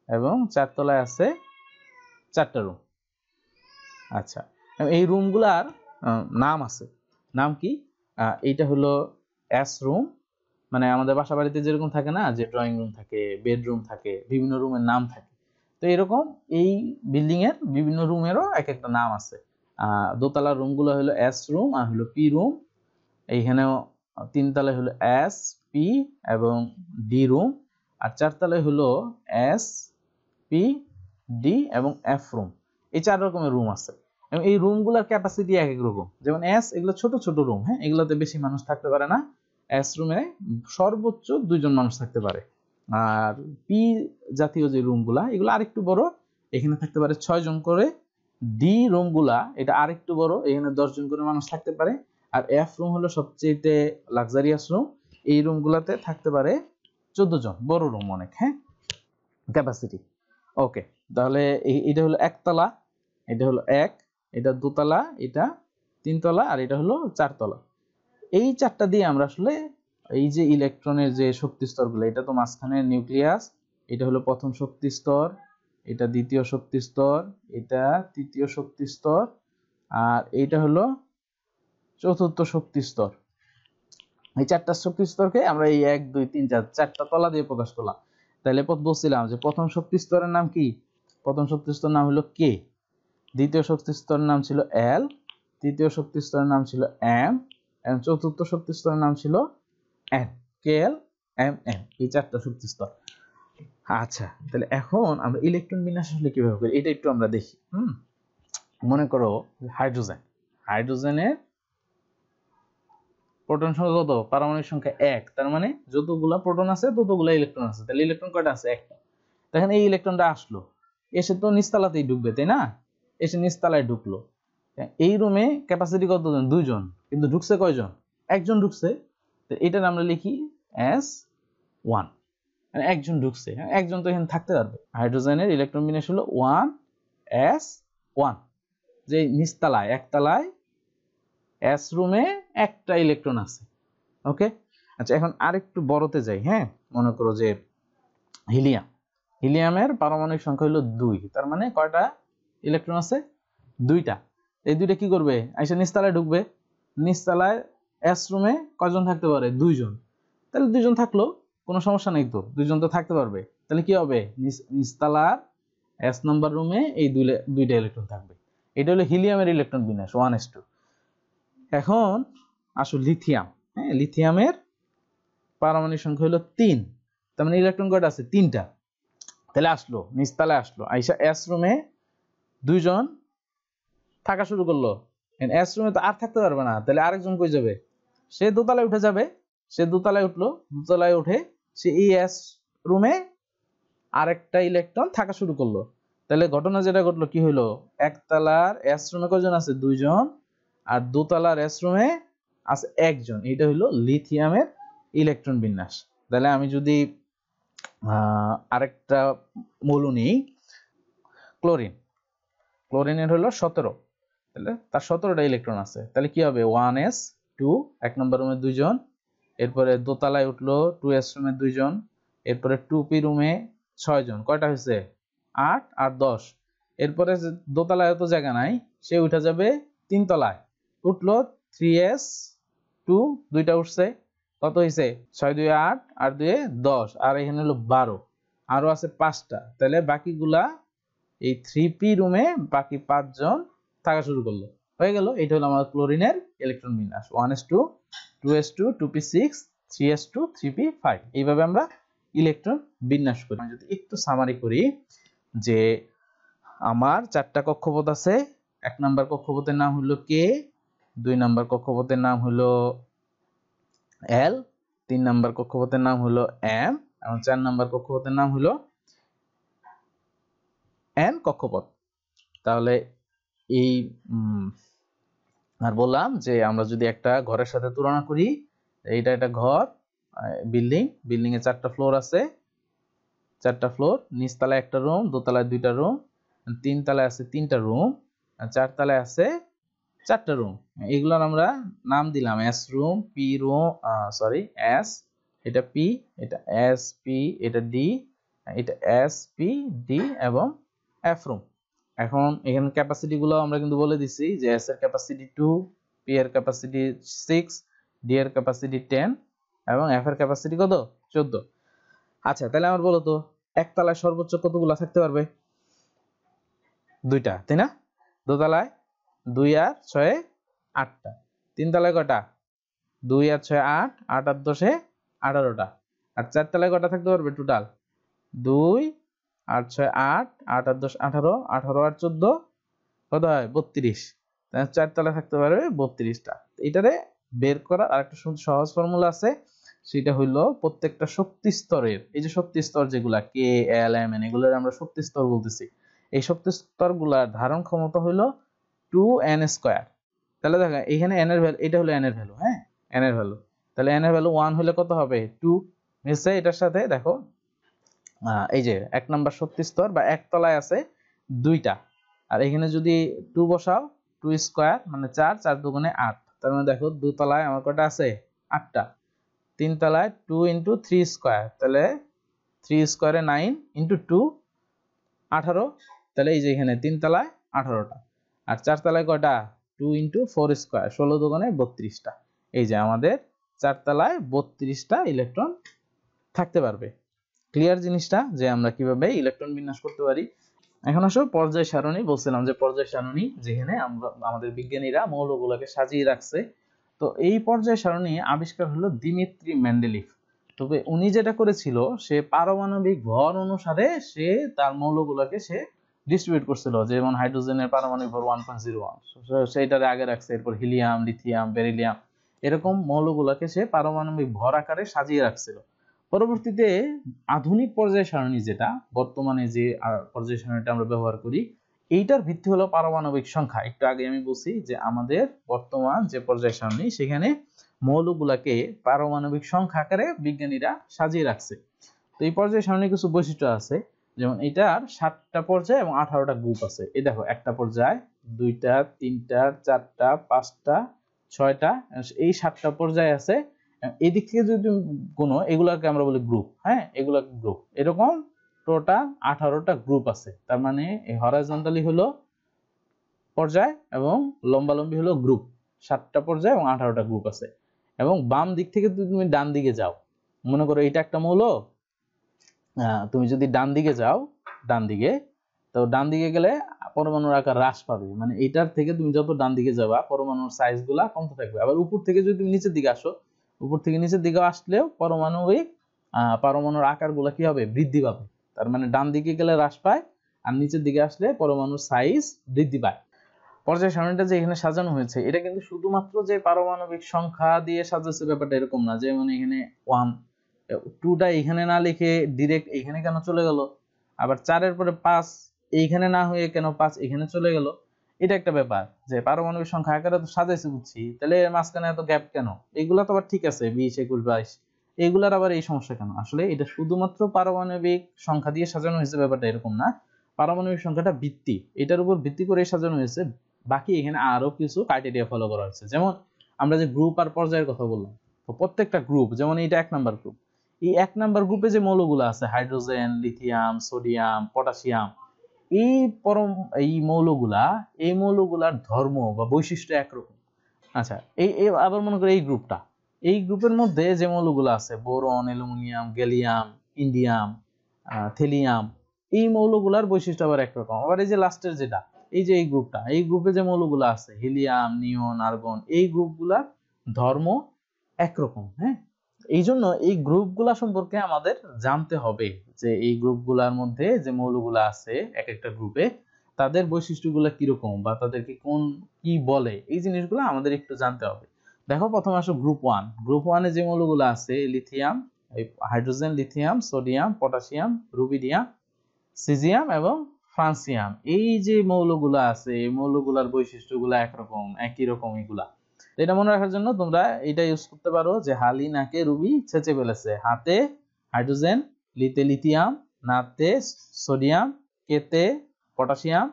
A: এবং 4 তলায় আছে 4টা রুম। আচ্ছা, এই রুমগুলার নাম আছে। নাম কি? এইটা হলো এস রুম, মানে আমাদের বাসা বাড়িতে যেরকম থাকে না, যে ড্রয়িং রুম থাকে, বেডরুম থাকে, বিভিন্ন রুমের নাম থাকে, তো এরকম এই বিল্ডিং এর বিভিন্ন রুমেরও এক একটা নাম আছে। দোতলার রুমগুলো হলো এস রুম আর হলো পি রুম, এইখানেও 3 তলায় হলো এস, পি এবং ডি রুম, আর 4 তলায় হলো এস, পি, ডি এবং এফ রুম। এই 4 রকমের রুম আছে এবং এই রুমগুলোর ক্যাপাসিটি এক এক রকম। যেমন এস, এগুলো ছোট ছোট রুম, হ্যাঁ, এগুলোতে বেশি মানুষ থাকতে পারে না। এস রুমে সর্বোচ্চ 2 জন মানুষ থাকতে পারে। আর পি জাতীয় যে রুমগুলা, এগুলো আরেকটু বড়, এখানে থাকতে পারে 6 জন করে। ডি রুমগুলা এটা আরেকটু বড়, এখানে 10 জন করে মানুষ থাকতে পারে। আর এফ রুম হলো সবচেয়ে লাক্সারিয়াস রুম, এই রুমগুলাতে থাকতে পারে 14 জন, বড় রুম অনেক। হ্যাঁ, ক্যাপাসিটি। ওকে, তাহলে এটা হলো একতলা, এটা হলো 1, এটা 2 তলা, এটা 3 তলা আর এটা হলো 4 তলা। এই 4টা দিয়ে আমরা আসলে এই যে ইলেকট্রনের যে শক্তি স্তরগুলো, এটা তো মাঝখানে নিউক্লিয়াস, এটা হলো প্রথম শক্তি স্তর, এটা দ্বিতীয় শক্তি স্তর, এটা তৃতীয় শক্তি স্তর আর এইটা হলো চতুর্থ শক্তি স্তর। এই 4টা শক্তি স্তরকে আমরা এই 1 2 3 4 4টা তলা দিয়ে প্রকাশ করলাম। তাহলে বলছিলাম যে প্রথম শক্তি স্তরের নাম কি? প্রথম শক্তি স্তরের নাম হলো কে, দ্বিতীয় শক্তি স্তরের নাম ছিল এল, তৃতীয় শক্তি স্তরের নাম ছিল এম এবং চতুর্থ শক্তি স্তরের নাম ছিল এন, কে এল এম এন, এই 4টা শক্তি স্তর। আচ্ছা, তাহলে এখন আমরা ইলেকট্রন বিন্যাস আসলে কিভাবে করি এটা একটু আমরা দেখি। মনে করো হাইড্রোজেনের প্রোটন সংখ্যা কত? পারমাণবিক সংখ্যা 1, তার মানে যতগুলা প্রোটন আছে ততগুলা ইলেকট্রন আছে। তাহলে ইলেকট্রন কয়টা আছে? একটা। দেখেন এই ইলেকট্রনটা আসলো, এসে তো নিচতলাতেই ঢুকবে, তাই না? এসে নিচতলায় ঢুকলো। এই রুমে ক্যাপাসিটি কতজন? 2 জন, কিন্তু ঢুকছে কয়জন? একজন ঢুকছে। তো এটার আমরা লিখি S1, মানে একজন ঢুকছে। একজন তো এখানে থাকতে পারবে। হাইড্রোজেনের ইলেকট্রন বিন্যাস হলো 1s1, যে নিচতলায় একতলায় এস রুমে একটা ইলেকট্রন আছে। ওকে, আচ্ছা, এখন আরেকটু বড়তে যাই। হ্যাঁ, মনে করো যে হিলিয়ামের পারমাণবিক সংখ্যা হলো 2, তার মানে কয়টা ইলেকট্রন আছে? 2টা। এই 2টা কি করবে? আইসা নিচতলায় ঢুকবে। নিচতলায় এস রুমে কয়জন থাকতে পারে? 2 জন। তাহলে 2 জন থাকলো, কোনো সমস্যা নেই তো, 2 জন তো থাকতে পারবে। তাহলে কি হবে? নিচতলার এস নাম্বার রুমে এই 2টা ইলেকট্রন থাকবে। এটা হলো হিলিয়ামের ইলেকট্রন বিন্যাস 1s2। এখন আসো লিথিয়াম। হ্যাঁ, লিথিয়ামের পারমাণবিক সংখ্যা হলো 3, তার মানে ইলেকট্রন কয়টা আছে? 3টা। তাহলে আসলো, নিচতলায় আসলো, আইসা এস রুমে 2 জন থাকা শুরু করলো। এস রুমে তো আর থাকতে পারবে না, তাহলে আরেকজন কই যাবে? সে দোতলায় উঠে যাবে। সে দোতলায় উঠলো, দোতলায় উঠে সে এই এস রুমে আরেকটা ইলেকট্রন থাকা শুরু করলো। তাহলে ঘটনা যেটা ঘটলো কি হলো? একতলার এস রুমে কয়জন আছে? 2 জন, আর দোতলার এস রুমে আছে 1 জন। এটা হলো লিথিয়ামের ইলেকট্রন বিন্যাস। তাহলে আমি যদি আরেকটা মৌল নিই, ক্লোরিনের হলো 17, তাহলে তার 17টা ইলেকট্রন আছে। তাহলে কি হবে? 1s2, 1 নম্বর রুমে 2 জন, এরপরে দোতলায় উঠলো 2s রুমে 2 জন, এরপরে 2p রুমে 6 জন। কয়টা হয়েছে? 8 আর 10। এরপরে দোতলায় তো জায়গা নাই, সে উঠে যাবে 3 তলায়, উঠলো 3s2, 2টা উঠছে, কত হয়েছে? 6 2 8 আর 2 10, আর এখানে হলো 12, আরো আছে 5টা। তাহলে বাকিগুলা এই 3p রুমে বাকি 5 জন থাকা শুরু করলো। হয়ে গেল, এটা হলো আমাদের ক্লোরিনের ইলেকট্রন বিন্যাস 1s2, 2s2, 2p6, 3s2, 3p5। এইভাবে আমরা ইলেকট্রন বিন্যাস করি। আমি যদি একটু সামারি করি, যে আমার 4টা কক্ষপথ আছে। 1 নাম্বার কক্ষপথের নাম হলো কে, 2 নাম্বার কক্ষপথের নাম হলো এল, 3 নাম্বার কক্ষপথের নাম হলো এম, এবং 4 নাম্বার কক্ষপথের নাম হলো এন কক্ষপথ। তাহলে এই আর বললাম যে আমরা যদি একটা ঘরের সাথে তুলনা করি, এইটা একটা ঘর, বিল্ডিং এ 4টা ফ্লোর আছে, 4টা ফ্লোর, নিচতলায় একটা রুম, দোতলায় 2টা রুম, 3 তলায় আছে 3টা রুম, আর 4 তলায় আছে 4টা রুম। এগুলোর আমরা নাম দিলাম S room, P room, sorry S, এটা পি, এটা এস পি, এটা ডি, এটা এস পি ডি এবং এফ রুম। এখন এখানে ক্যাপাসিটি গুলো আমরা কিন্তু বলে দিছি যে এস এর ক্যাপাসিটি 2, পি এর ক্যাপাসিটি 6, ডি এর ক্যাপাসিটি 10 এবং এফ এর ক্যাপাসিটি কত 14। আচ্ছা, তাহলে আমার বলো তো একতলায় সর্বোচ্চ কতগুলো থাকতে পারবে? 2টা, তাই না? দোতলায় 2 আর 6 8টা, 3 তলায় কয়টা? 2 আর 6 8, 8 আর 10 18টা, আর 4 তলায় কয়টা থাকতে পারবে টোটাল? 2 আর 6 8, 8 আর 10 18, 18 আর 14 কত হয়? 32। তাহলে 4 তলায় থাকতে পারবে 32টা। এটারে বের করার আরেকটা সহজ ফর্মুলা আছে, সেটা হইলো প্রত্যেকটা শক্তি স্তরের, এই যে শক্তি স্তর যেগুলা কে এল এম এন, এগুলোর আমরা শক্তি স্তর বলতেছি, এই শক্তি স্তরগুলার ধারণ ক্ষমতা হইলো 2n²। তাহলে দেখো এখানে n এর ভ্যালু, এটা হলো n এর ভ্যালু, হ্যাঁ n এর ভ্যালু, তাহলে n এর ভ্যালু 1 হলে কত হবে? 2 মিলছে এটার সাথে। দেখো এই যে 1 নাম্বার শক্তি স্তর বা একতলায় আছে 2টা, আর এখানে যদি 2 বসাও, 2² মানে 4, 4 দুগুণে 8, তার মানে দেখো দোতলায় আমার কয়টা আছে? 8টা, 3 তলায় 2 × 3², তাহলে 3² এ 9 × 2 18, তাহলে এই যে এখানে 3 তলায় 18টা, আর 4 তলায় কয়টা? 2 × 4², 16 দুগুণে 32টা। এই যে আমাদের 4 তলায় 32টা ইলেকট্রন থাকতে পারবে। ক্লিয়ার জিনিসটা, যে আমরা কিভাবে ইলেকট্রন বিন্যাস করতে পারি। এখন আসো পর্যায় সারণী। বলছিলাম যে পর্যায় সারণী যেখানে আমরা আমাদের বিজ্ঞানীরা মৌলগুলোকে সাজিয়ে রাখছে, তো এই পর্যায় সারণী আবিষ্কার হলো দিমিত্রি মেন্ডেলিভ। তবে উনি যেটা করেছিল, সে পারমাণবিক ভর অনুসারে সে তার মৌলগুলোকে সে ডিস্ট্রিবিউট করছিল, যেমন হাইড্রোজেনের পারমাণবিক ভর 1.01, সেইটারে আগে রাখছে, এরপর হিলিয়াম, লিথিয়াম, বেরিলিয়াম, এরকম মৌলগুলোকে সে পারমাণবিক ভর আকারে সাজিয়ে রাখছিল। পরবর্তীতে আধুনিক পর্যায় সারণী, যেটা বর্তমানে যে পর্যায় সারণীটা আমরা ব্যবহার করি, এইটার ভিত্তি হলো পারমাণবিক সংখ্যা। একটু আগে আমি বলছি যে আমাদের বর্তমান যে পর্যায় সারণী, সেখানে মৌলগুলাকে পারমাণবিক সংখ্যা আকারে বিজ্ঞানীরা সাজিয়ে রাখছে। তো এই পর্যায় সারণীর কিছু বৈশিষ্ট্য আছে, যেমন এটার 7টা পর্যায় এবং 18টা গ্রুপ আছে। এই দেখো, একটা পর্যায়, 2টা, 3টা, 4টা, 5টা, 6টা, এই 7টা পর্যায় আছে। এই দিক থেকে যদি কোনো এগুলাকে আমরা বলি গ্রুপ, হ্যাঁ এগুলা গ্রুপ, এরকম টোটাল 18টা গ্রুপ আছে। তার মানে এই হরাইজন্টালি হলো পর্যায় এবং লম্বালম্বি হলো গ্রুপ। 7টা পর্যায় এবং 18টা গ্রুপ আছে। এবং বাম দিক থেকে যদি তুমি ডান দিকে যাও, মনে করো এটা একটা মৌল, তুমি যদি ডান দিকে যাও, ডান দিকে, তো ডান দিকে গেলে পরমাণুর আকার হ্রাস পাবে, মানে এইটার থেকে তুমি যত ডান দিকে যাবা পরমাণুর সাইজ গুলা কমতে থাকবে। আবার উপর থেকে যদি তুমি নিচের দিকে আসো, উপর থেকে নিচের দিকে আসলেও পরমাণুর আকার গুলা কি হবে? বৃদ্ধি পাবে। তার মানে ডান দিকে গেলে হ্রাস পায়, আর নিচের দিকে আসলে পরমাণুর সাইজ বৃদ্ধি পায়। পর্যায় সারণীটা যে এখানে সাজানো হয়েছে, এটা কিন্তু শুধুমাত্র যে পারমাণবিক সংখ্যা দিয়ে সাজাচ্ছে ব্যাপারটা এরকম না, যেমন এখানে 1, 2টা এখানে না লিখে ডিরেক্ট এইখানে কেন চলে গেল, আবার 4-এর পরে 5 এইখানে না হয়ে কেন 5 এখানে চলে গেল। এটা একটা ব্যাপার, যে পারমাণবিক সংখ্যা আকারে তো সাজাইছে বুঝছি, তাহলে এর মাঝখানে এত গ্যাপ কেন? এগুলা তো আবার ঠিক আছে, 20, 21, 22, এগুলার আবার এই সমস্যা কেন? আসলে এটা শুধুমাত্র পারমাণবিক সংখ্যা দিয়ে সাজানো হয়েছে, ব্যাপারটা এরকম না। পারমাণবিক সংখ্যাটা ভিত্তি, এটার উপর ভিত্তি করে সাজানো হয়েছে। বাকি এখানে আরো কিছু ক্রাইটেরিয়া ফলো করা হয়েছে। যেমন আমরা যে গ্রুপ আর পর্যায়ের কথা বললাম, তো প্রত্যেকটা গ্রুপ, যেমন এটা 1 নাম্বার গ্রুপ, এই 1 নাম্বার গ্রুপে যে মৌলগুলো আছে, হাইড্রোজেন, লিথিয়াম, সোডিয়াম, পটাশিয়াম, এই এই মৌলগুলার ধর্ম বা বৈশিষ্ট্য একরকম। আচ্ছা, এই আবার মনে করি এই গ্রুপের মধ্যে যে মৌলগুলো আছে, বোরন, অ্যালুমিনিয়াম, গ্যালিয়াম, ইন্ডিয়াম, থেলিয়াম, এই মৌলগুলার বৈশিষ্ট্য আবার একরকম। আবার এই যে লাস্টের যেটা, এই যে এই গ্রুপে যে মৌলগুলো আছে, হিলিয়াম, নিয়ন, আর্গন, এই গ্রুপগুলার ধর্ম একরকম। হ্যাঁ, এই জন্য এই গ্রুপগুলা সম্পর্কে আমাদের জানতে হবে, যে এই গ্রুপগুলার মধ্যে যে মৌলগুলো আছে এক একটা গ্রুপে, তাদের বৈশিষ্ট্যগুলো কিরকম বা তাদেরকে কি বলে, এই জিনিসগুলো আমাদের একটু জানতে হবে। দেখো প্রথমে আসো গ্রুপ 1। গ্রুপ 1 এ যে মৌলগুলো আছে lithium, hydrogen, lithium, sodium, potassium, rubidium, caesium এবং ফ্রান্সিয়াম। এই যে মৌলগুলো আছে এই মৌলগুলোর বৈশিষ্ট্যগুলো একরকম, একই রকম এগুলা। এটা মনে রাখার জন্য তোমরা এটা ইউজ করতে পারো যে হালি নাকে রুবি ছেঁচে ফেলেছে। হাতে হাইড্রোজেন, লিতে লিথিয়াম, নাতে সোডিয়াম, কেতে পটাশিয়াম,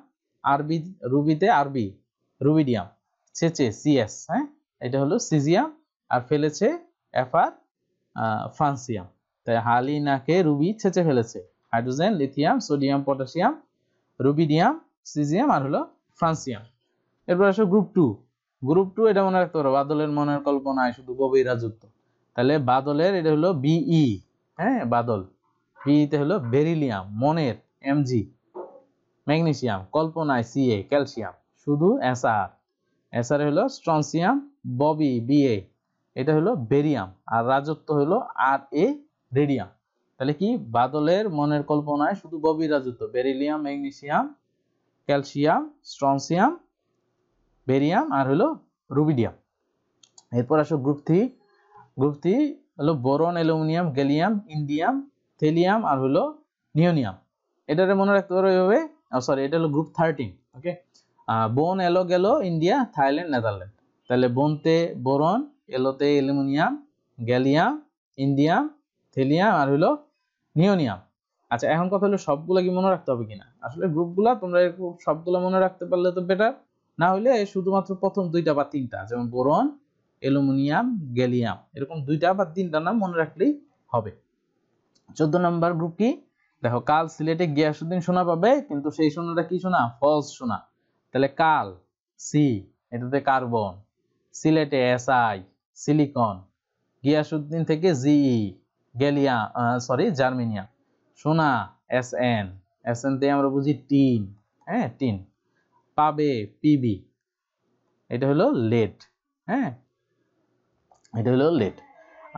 A: আরবি রুবিতে আরবি রুবিডিয়াম, ছেঁচে সিএস, হ্যাঁ এটা হলো সিজিয়াম, আর ফেলেছে এফআর ফ্রান্সিয়াম। তাই হালি নাকে রুবি ছেঁচে ফেলেছে hydrogen, lithium, sodium, potassium, rubidium, caesium আর হলো ফ্রান্সিয়াম। এরপর আসো গ্রুপ 2। গ্রুপ 2 এটা মনে রাখতে পারো বাদলের মনের কল্পনায় শুধু গভীর রাজত্ব। তাহলে বাদলের এটা হলো বিই, হ্যাঁ বাদল। বিইতে হলো বেরিলিয়াম, মনের এমজি, ম্যাগনেসিয়াম, কল্পনায় সিএ, ক্যালসিয়াম শুধু এসআর। এসআর হলো স্ট্রনসিয়াম, ববি বিএ, এটা হলো বেরিয়াম, আর রাজত্ব হলো আর এ রেডিয়াম। তাহলে কি বাদলের মনের কল্পনায় শুধু ববি রাজত্ব, beryllium, magnesium, calcium, strontium, barium আর হলো রুবিডিয়াম। এরপর আসো গ্রুপ 3। গ্রুপ 3 হলো boron, aluminium, gallium, indium, thallium আর হলো নিওনিয়াম। এটারে মনে রাখতে পারো এইভাবে। সরি, এটা হলো গ্রুপ 13। ওকে, বোন, এলো গেল, ইন্ডিয়া, থাইল্যান্ড, নেদারল্যান্ড। তাহলে বোনতে বোরন, এলোতে অ্যালুমিনিয়াম, গ্যালিয়াম, ইন্ডিয়াম, থেলিয়াম আর হলো নিওনিয়াম। আচ্ছা, এখন কথা হলো সবগুলা কি মনে রাখতে হবে কিনা। আসলে গ্রুপগুলা তোমরা সবগুলা মনে রাখতে পারলে তো বেটার, না হলে শুধুমাত্র প্রথম 2টা বা 3টা, যেমন বোরন, অ্যালুমিনিয়াম, গ্যালিয়াম, এরকম 2টা বা 3টা নাম মনে রাখলেই হবে। 14 নম্বর গ্রুপ কি দেখো, কাল সিলেটে গিয়াসউদ্দিন সোনা পাবে, কিন্তু সেই সোনাটা কি সোনা? ফলস সোনা। তাহলে কাল সি, এটাতে কার্বন, সিলেটে এসআই সিলিকন, গিয়াসউদ্দিন থেকে জিই গ্যালিয়াম, সরি জার্মেনিয়াম, সোনা এসএন, এসএন তে আমরা বুঝি টিন, হ্যাঁ টিন, পাবে পিবি, এটা হলো লেড, হ্যাঁ এটা হলো লেড।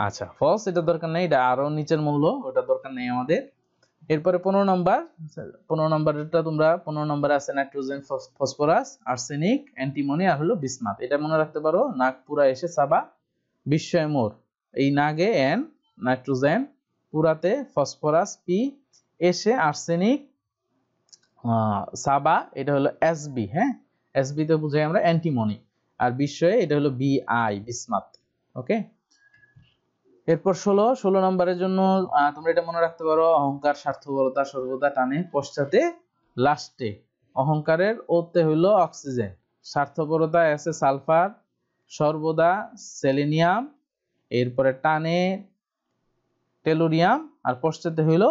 A: আচ্ছা ফলস এটা দরকার নেই, এটা আরো নিচের মৌল, ওটা দরকার নেই আমাদের। এরপরে 15 নম্বর, 15 নম্বরটা তোমরা 15 নম্বরে আছে নাইট্রোজেন, ফসফরাস, আর্সেনিক, অ্যান্টিমনি আর হলো বিসমাথ। এটা মনে রাখতে পারো, নাগপুরা এসে সাবা, বিস্ময় মোর, এই নাগে এন নাইট্রোজেন, পুরাতে ফসফরাস পি, এসে আর্সেনিক, সাবা এটা হলো এসবি, হ্যাঁ এসবি তে বুঝাই আমরা অ্যান্টিমনি, আর বিস্ময়ে এটা হলো বিআই বিসমাথ। ওকে, এরপর 16 নম্বরের জন্য তোমরা এটা মনে রাখতে পারো, অহংকার, স্বার্থপরতা সর্বদা টানে পশ্চাতে লাস্টে। অহংকারের ওতে হইলো অক্সিজেন, স্বার্থপরতা এসে সালফার, সর্বদা সেলেনিয়াম, এরপরে টানে টেলোরিয়াম, আর পশ্চাতে হইলো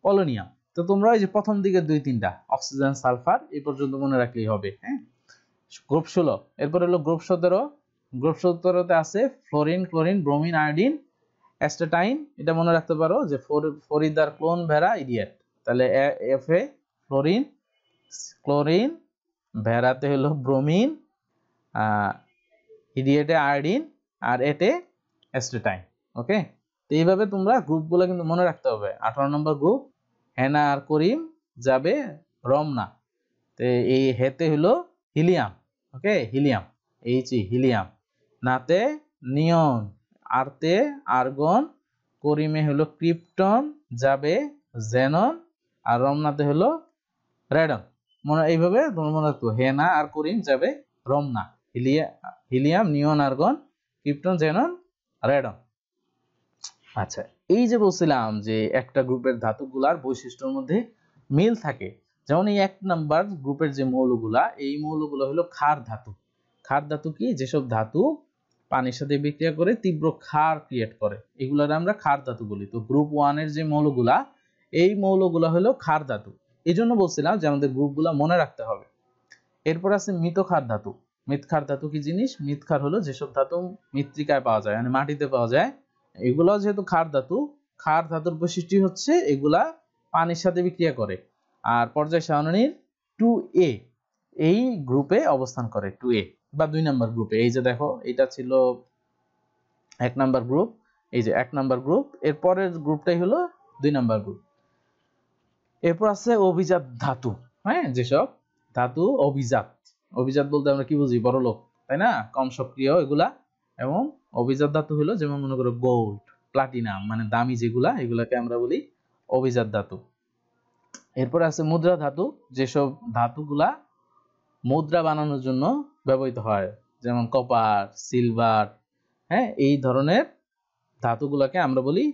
A: পলোনিয়াম। তো তোমরা এই যে প্রথম দিকে 2-3টা অক্সিজেন, সালফার এই পর্যন্ত মনে রাখলেই হবে, হ্যাঁ। গ্রুপ 16। এরপর হলো গ্রুপ 17। গ্রুপ 17তে আছে fluorine, chlorine, bromine, iodine, astatine. এটা মনে রাখতে পারো যে ফরিদার ক্লোন ভেড়া ইডিয়েট। তাহলে এফ এ ফ্লোরিন, ক্লোরিন, ভেড়াতে হলো ব্রোমিন, ইডিয়েটে আয়োডিন, আর এতে অ্যাস্টেটাইন। ওকে, তো এইভাবে তোমরা গ্রুপগুলো কিন্তু মনে রাখতে হবে। 18 নম্বর গ্রুপ হেনা আর করিম যাবে রমনা। তো এই হেতে হলো হিলিয়াম, ওকে হিলিয়াম, হিলিয়াম, নাতে নিয়ন, আরতে আর্গন, করিমে হলো ক্রিপ্টন, যাবে জেনন, আর রমনাতে হলো রেডন। মনে এইভাবে তোমরা মনে রাখতো, হেনা আর করিম যাবে রমনা, হিলিয়াম, নিয়ন, আর্গন, ক্রিপ্টন, জেনন, রেডন। আচ্ছা, এই যে বলছিলাম যে একটা গ্রুপের ধাতুগুলার বৈশিষ্ট্যের মধ্যে মিল থাকে, যেমন এই 1 নাম্বার গ্রুপের যে মৌলগুলা, এই মৌলগুলো হলো ক্ষার ধাতু। ক্ষার ধাতু কি? যেসব ধাতু পানির সাথে বিক্রিয়া করে তীব্র ক্ষার ক্রিয়েট করে, এগুলার আমরা ক্ষার ধাতু বলি। তো গ্রুপ 1 এর যে মৌলগুলা, এই মৌলগুলা হলো ক্ষার ধাতু। এই জন্য বলছিলাম যে আমাদের গ্রুপগুলা মনে রাখতে হবে। এরপর আছে মৃত ক্ষার ধাতু। মৃৎ ক্ষার ধাতু কি জিনিস? মৃৎ ক্ষার হলো যেসব ধাতু মৃত্তিকায় পাওয়া যায়, মানে মাটিতে পাওয়া যায়, এগুলো যেহেতু ক্ষার ধাতু, ক্ষার ধাতুর বৈশিষ্ট্য হচ্ছে এগুলা পানির সাথে বিক্রিয়া করে। আর পর্যায় সারণীর 2A এই গ্রুপে অবস্থান করে, 2A বা 2 নাম্বার গ্রুপে। এই যে দেখো, এটা ছিল 1 নাম্বার গ্রুপ, এই যে 1 নাম্বার গ্রুপ, এর পরের গ্রুপটাই হলো 2 নাম্বার গ্রুপ। এরপর আছে অভিজাত ধাতু, হ্যাঁ যেসব ধাতু অভিজাত। অভিজাত বলতে আমরা কি বুঝি? বড় লোক, তাই না, কম সক্রিয় এগুলা। এবং অভিজাত ধাতু হলো যেমন মনে করো গোল্ড, প্লাটিনাম, মানে দামি যেগুলা, এগুলাকে আমরা বলি অভিজাত ধাতু। এরপর আছে মুদ্রা ধাতু, যেসব ধাতুগুলা মুদ্রা বানানোর জন্য ব্যবহৃত হয়, যেমন কপার, সিলভার, হ্যাঁ, এই ধরনের ধাতুগুলাকে আমরা বলি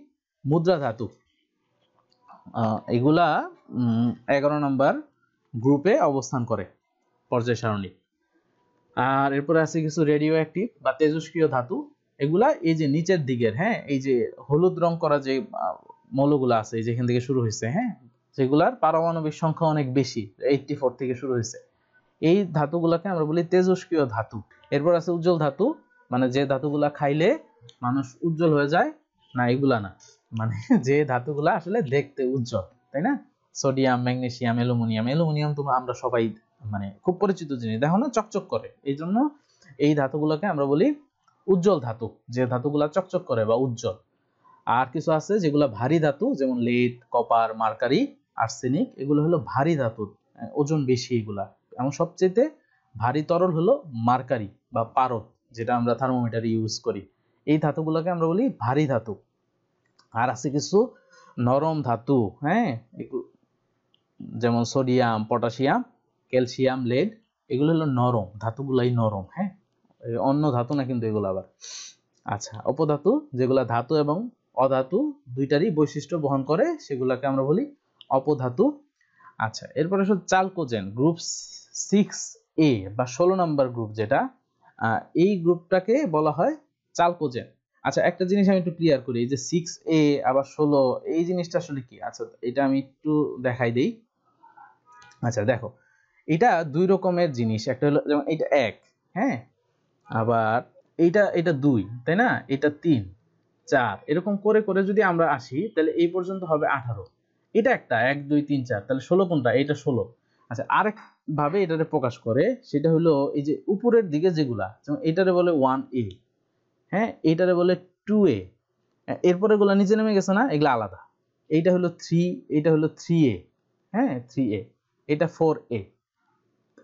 A: মুদ্রা ধাতু। এগুলা 11 নম্বর গ্রুপে অবস্থান করে পর্যায় সারণী। আর এরপরে আছে কিছু রেডিও অ্যাক্টিভ বা তেজস্ক্রিয় ধাতু। এগুলা এই যে নিচের দিকের, হ্যাঁ, এই যে হলুদ রং করা যে মৌলগুলো আছে, এই যেখান থেকে শুরু হয়েছে, হ্যাঁ, যেগুলার পারমাণবিক সংখ্যা অনেক বেশি, 84 থেকে শুরু হয়েছে, এই ধাতুগুলাকে আমরা বলি তেজস্ক্রিয় ধাতু। এরপর আছে উজ্জ্বল ধাতু, মানে যে ধাতুগুলা খাইলে মানুষ উজ্জ্বল হয়ে যায়, না এগুলা না, মানে যে ধাতুগুলা আসলে দেখতে উজ্জ্বল, তাই না? Sodium, magnesium, aluminium. অ্যালুমিনিয়াম তো আমরা সবাই মানে খুব পরিচিত জিনিস, দেখো না, চকচক করে, এই জন্য এই ধাতুগুলোকে আমরা বলি উজ্জ্বল ধাতু, যে ধাতুগুলা চকচক করে বা উজ্জ্বল। আর কিছু আছে যেগুলো ভারী ধাতু, যেমন লেড, কপার, মার্কারি, আর্সেনিক, এগুলো হলো ভারী ধাতু, ওজন বেশি এগুলা। এবং সবচেয়ে ভারী তরল হলো মার্কারি বা পারদ, যেটা আমরা থার্মোমিটারে ইউজ করি। এই ধাতুগুলোকে আমরা বলি ভারী ধাতু। আর আছে কিছু নরম ধাতু, হ্যাঁ, যেমন সোডিয়াম, পটাশিয়াম, ক্যালসিয়াম, লেড, এগুলো হলো নরম ধাতুগুলাই নরম, হ্যাঁ, অন্য ধাতু না কিন্তু এগুলো আবার। আচ্ছা, অপধাতু, যেগুলা ধাতু এবং অধাতু দুইটারই বৈশিষ্ট্য বহন করে, সেগুলাকে আমরা বলি অপধাতু। আচ্ছা, এরপরে হচ্ছে চালকোজেন, গ্রুপ 6A বা 16 নম্বর গ্রুপ, যেটা এই গ্রুপটাকে বলা হয় চালকোজেন। আচ্ছা, একটা জিনিস আমি একটু ক্লিয়ার করি, এই যে 6A আবার 16, এই জিনিসটা আসলে কি? আচ্ছা, এটা আমি একটু দেখাই দেই। আচ্ছা দেখো, এটা দুই রকমের জিনিস, একটা হলো যেমন এটা 1, হ্যাঁ, আবার এটা 2, তাই না, এটা 3, 4, এরকম করে করে যদি আমরা আসি, তাহলে এই পর্যন্ত হবে 18। এটা একটা 1 2 3 4, তাহলে 16 কোনটা? এটা 16। আচ্ছা, আরেক ভাবে এটারে প্রকাশ করে, সেটা হলো এই যে উপরের দিকে যেগুলা, যেমন এটারে বলে 1A, হ্যাঁ, এটারে বলে 2A, এরপরে এগুলা নিচে নেমে গেছে না, এগুলা আলাদা। এইটা হলো 3, এটা হলো 3A, হ্যাঁ, 3A, এটা 4A,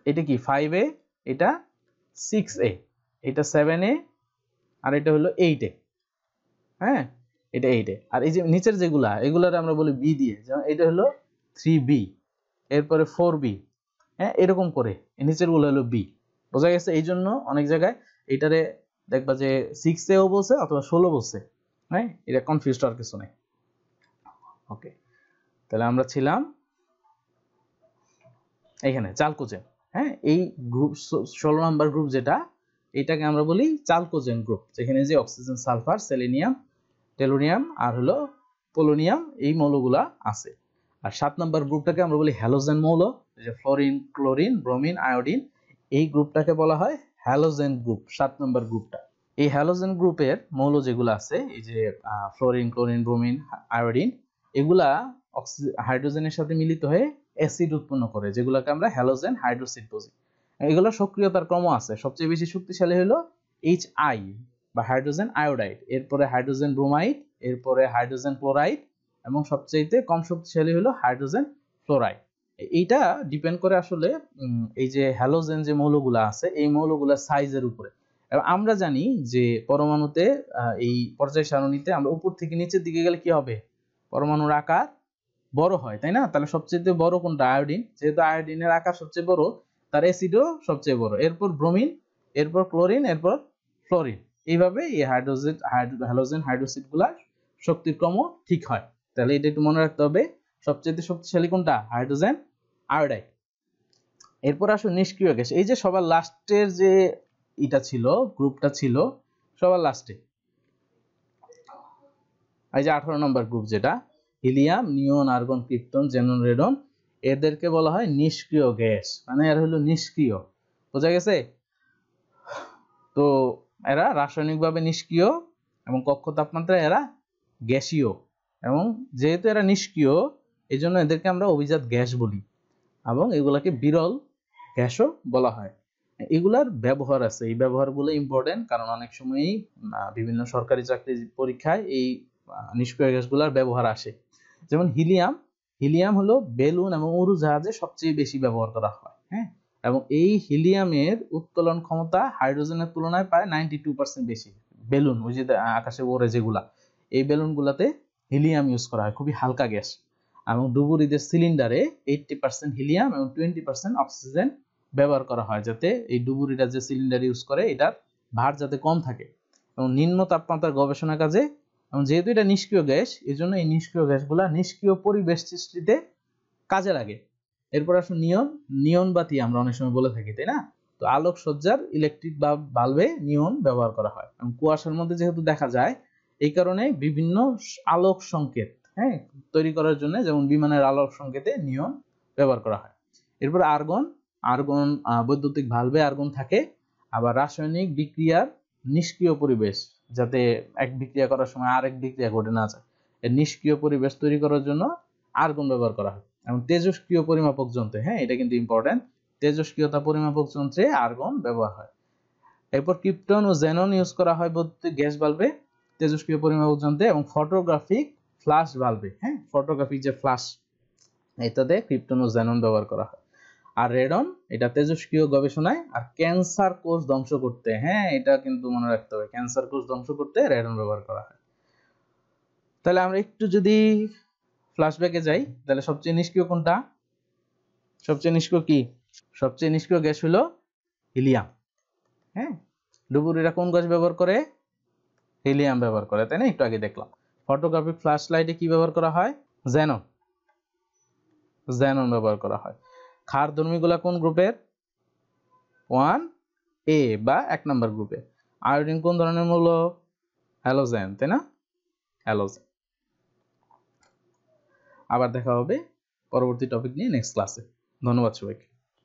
A: এটা কি 5A, এটা 6A, এটা 7A, আর এটা হলো 8A, হ্যাঁ, এটা 8A। আর এই যে নিচের যেগুলা, এগুলার আমরা বলি বি দিয়ে, যেমন এটা হলো 3B, এরপরে 4B, হ্যাঁ, এরকম করে নিচের গুলো হলো বি। বোঝা গেছে? এই জন্য অনেক জায়গায় এটারে দেখবা যে 6A বলছে অথবা 16 বলছে, হ্যাঁ, এটা কনফিউজ হওয়ার কিছু নাই। ওকে, তাহলে আমরা ছিলাম এখানে চালকোজেন, হ্যাঁ, এই গ্রুপ 16 নাম্বার গ্রুপ যেটা, এটাকে আমরা বলি চালকোজেন গ্রুপ, যেখানে যে অক্সিজেন, সালফার, সেলেনিয়াম, টেলোনিয়াম আর হলো পোলোনিয়াম, এই মৌলগুলা আছে। আর 7 নাম্বার গ্রুপটাকে আমরা বলি হ্যালোজেন মৌল, যে ফ্লোরিন, ক্লোরিন, ব্রোমিন, আয়োডিন, এই গ্রুপটাকে বলা হয় হ্যালোজেন গ্রুপ, 7 নাম্বার গ্রুপটা। এই হ্যালোজেন গ্রুপের মৌল যেগুলো আছে, এই যে ফ্লোরিন, ক্লোরিন, ব্রোমিন, আয়োডিন, এগুলা হাইড্রোজেনের সাথে মিলিত হয়ে অ্যাসিড উৎপন্ন করে, যেগুলোকে আমরা হ্যালোজেন হাইড্রোসিড বলি। এগুলো সক্রিয়তার ক্রম আছে, সবচেয়ে বেশি শক্তিশালী হলো HI বা হাইড্রোজেন আয়োডাইড, এরপরে হাইড্রোজেন ব্রোমাইড, এরপরে হাইড্রোজেন ক্লোরাইড, এবং সবচেয়ে কম শক্তিশালী হলো হাইড্রোজেন ফ্লোরাইড। এইটা ডিপেন্ড করে আসলে এই যে হ্যালোজেন যে মৌলগুলো আছে, এই মৌলগুলোর সাইজের উপরে। এবং আমরা জানি যে পরমাণুতে এই পর্যায় সারণীতে আমরা উপর থেকে নিচের দিকে গেলে কি হবে? পরমাণুর আকার বড় হয়, তাই না? তাহলে সবচেয়ে বড় কোনটা? আয়োডিন। যেহেতু আয়োডিনের আকার সবচেয়ে বড়, তার অ্যাসিডও সবচেয়ে বড়, এরপর ব্রোমিন, এরপর ক্লোরিন, এরপর ফ্লোরিন। এইভাবে এই হ্যালোজেন হাইড্রোসিডগুলার শক্তির ক্রম ঠিক হয়। তাহলে এটা একটু মনে রাখতে হবে, সবচেয়ে শক্তিশালী কোনটা? Hydrogen iodide. এরপর আসো নিষ্ক্রিয় গ্যাস। এই যে সবার লাস্টের যে এটা ছিল, গ্রুপটা ছিল সবার লাস্টে, এই যে 18 নম্বর গ্রুপ, যেটা হিলিয়াম, নিয়ন, আর্গন, ক্রিপ্টন, জেনন, রেডন, এদেরকে বলা হয় নিষ্ক্রিয় গ্যাস, মানে এরা হলো নিষ্ক্রিয়। বোঝা গেছে? তো এরা রাসায়নিকভাবে নিষ্ক্রিয় এবং কক্ষ তাপমাত্রায় এরা গ্যাসীয়, এবং যেহেতু এরা নিষ্ক্রিয়, এই জন্য এদেরকে আমরা অভিজাত গ্যাস বলি, এবং এগুলাকে বিরল গ্যাসও বলা হয়। এগুলার ব্যবহার আছে, এই ব্যবহারগুলো ইম্পর্টেন্ট, কারণ অনেক সময়ই বিভিন্ন সরকারি চাকরির পরীক্ষায় এই নিষ্ক্রিয় গ্যাসগুলোর ব্যবহার আসে। যেমন হিলিয়াম হলো বেলুন এবং উড়োজাহাজে সবচেয়ে বেশি ব্যবহার করা হয়, হ্যাঁ, এবং এই হিলিয়ামের উত্তোলন ক্ষমতা হাইড্রোজেনের তুলনায় প্রায় 92% বেশি, বেলুন, ওই যে আকাশে ওড়ে যেগুলা, এই বেলুনগুলাতে হিলিয়াম ইউজ করা হয়, খুবই হালকা গ্যাস। এবং ডুবুরিদের সিলিন্ডারে 80% হিলিয়াম এবং 20% অক্সিজেন ব্যবহার করা হয়, যাতে এই ডুবুরিরা যে সিলিন্ডার ইউজ করে এটার ভার যাতে কম থাকে। এবং নিম্ন তাপমাত্রার গবেষণা কাজে, এবং যেহেতু এটা নিষ্ক্রিয় গ্যাস, এই জন্য এই নিষ্ক্রিয় গ্যাসগুলা নিষ্ক্রিয় পরিবেশ সৃষ্টিতে কাজে লাগে। এরপর আসুন নিয়ন। নিয়ন বাতি আমরা অনেক সময় বলে থাকি, তাই না? তো আলোকসজ্জার ইলেকট্রিক বাল্বে নিয়ন ব্যবহার করা হয়। এবং কুয়াশার মধ্যে যেহেতু দেখা যায়, এই কারণে বিভিন্ন আলোক সংকেত তৈরি করার জন্য, যেমন বিমানের আলোক সংকেতে নিয়ন ব্যবহার করা হয়। এরপর আর্গন। আর্গন বৈদ্যুতিক ভালভে আর্গন থাকে। আবার রাসায়নিক বিক্রিয়ার নিষ্ক্রিয় পরিবেশ, যাতে এক বিক্রিয়া করার সময় আরেক বিক্রিয়া ঘটে না যায়, এর নিষ্ক্রিয় পরিবেশ তৈরি করার জন্য আর্গন ব্যবহার করা হয়। এবং তেজস্ক্রিয় পরিমাপক যন্ত্রে, এটা কিন্তু ইম্পর্টেন্ট, তেজস্ক্রিয়তা পরিমাপক যন্ত্রে আর্গন ব্যবহার হয়। এরপর ক্রিপ্টন ও জেনন ইউজ করা হয় বৈদ্যুতিক গ্যাস বাল্বে, তেজস্ক্রিয় পরিমাপক যন্ত্রে, এবং ফটোগ্রাফিক ফ্ল্যাশ বাল্বে, ফটোগ্রাফিক যে ফ্ল্যাশ, এটাতে ক্রিপ্টন ও জেনন ব্যবহার করা হয়। আর রেডন, এটা তেজস্ক্রিয় গবেষণায় আর ক্যান্সার কোষ ধ্বংস করতে, এটা কিন্তু মনে রাখতে হবে, ক্যান্সার কোষ ধ্বংস করতে রেডন ব্যবহার করা হয়। তাহলে আমরা একটু যদি ফ্ল্যাশব্যাকে যাই, তাহলে সবচেয়ে নিষ্ক্রিয় কোনটা? সবচেয়ে নিষ্ক্রিয় কি? সবচেয়ে নিষ্ক্রিয় গ্যাস হলো হিলিয়াম। ডুবুরিরা কোন গ্যাস ব্যবহার করে? হিলিয়াম ব্যবহার করে, তাই না? একটু আগে দেখলাম। ফটোগ্রাফিক ফ্ল্যাশ লাইটে কি ব্যবহার করা হয়? জেনন। জেনন ব্যবহার করা হয়। ক্ষারধর্মীগুলা কোন গ্রুপের? 1A বা 1 নম্বর গ্রুপে। আয়োডিন কোন ধরনের মৌল? হ্যালোজেন, তাই না? হ্যালোজেন। আবার দেখা হবে পরবর্তী টপিক নিয়ে নেক্সট ক্লাসে। ধন্যবাদ সবাইকে।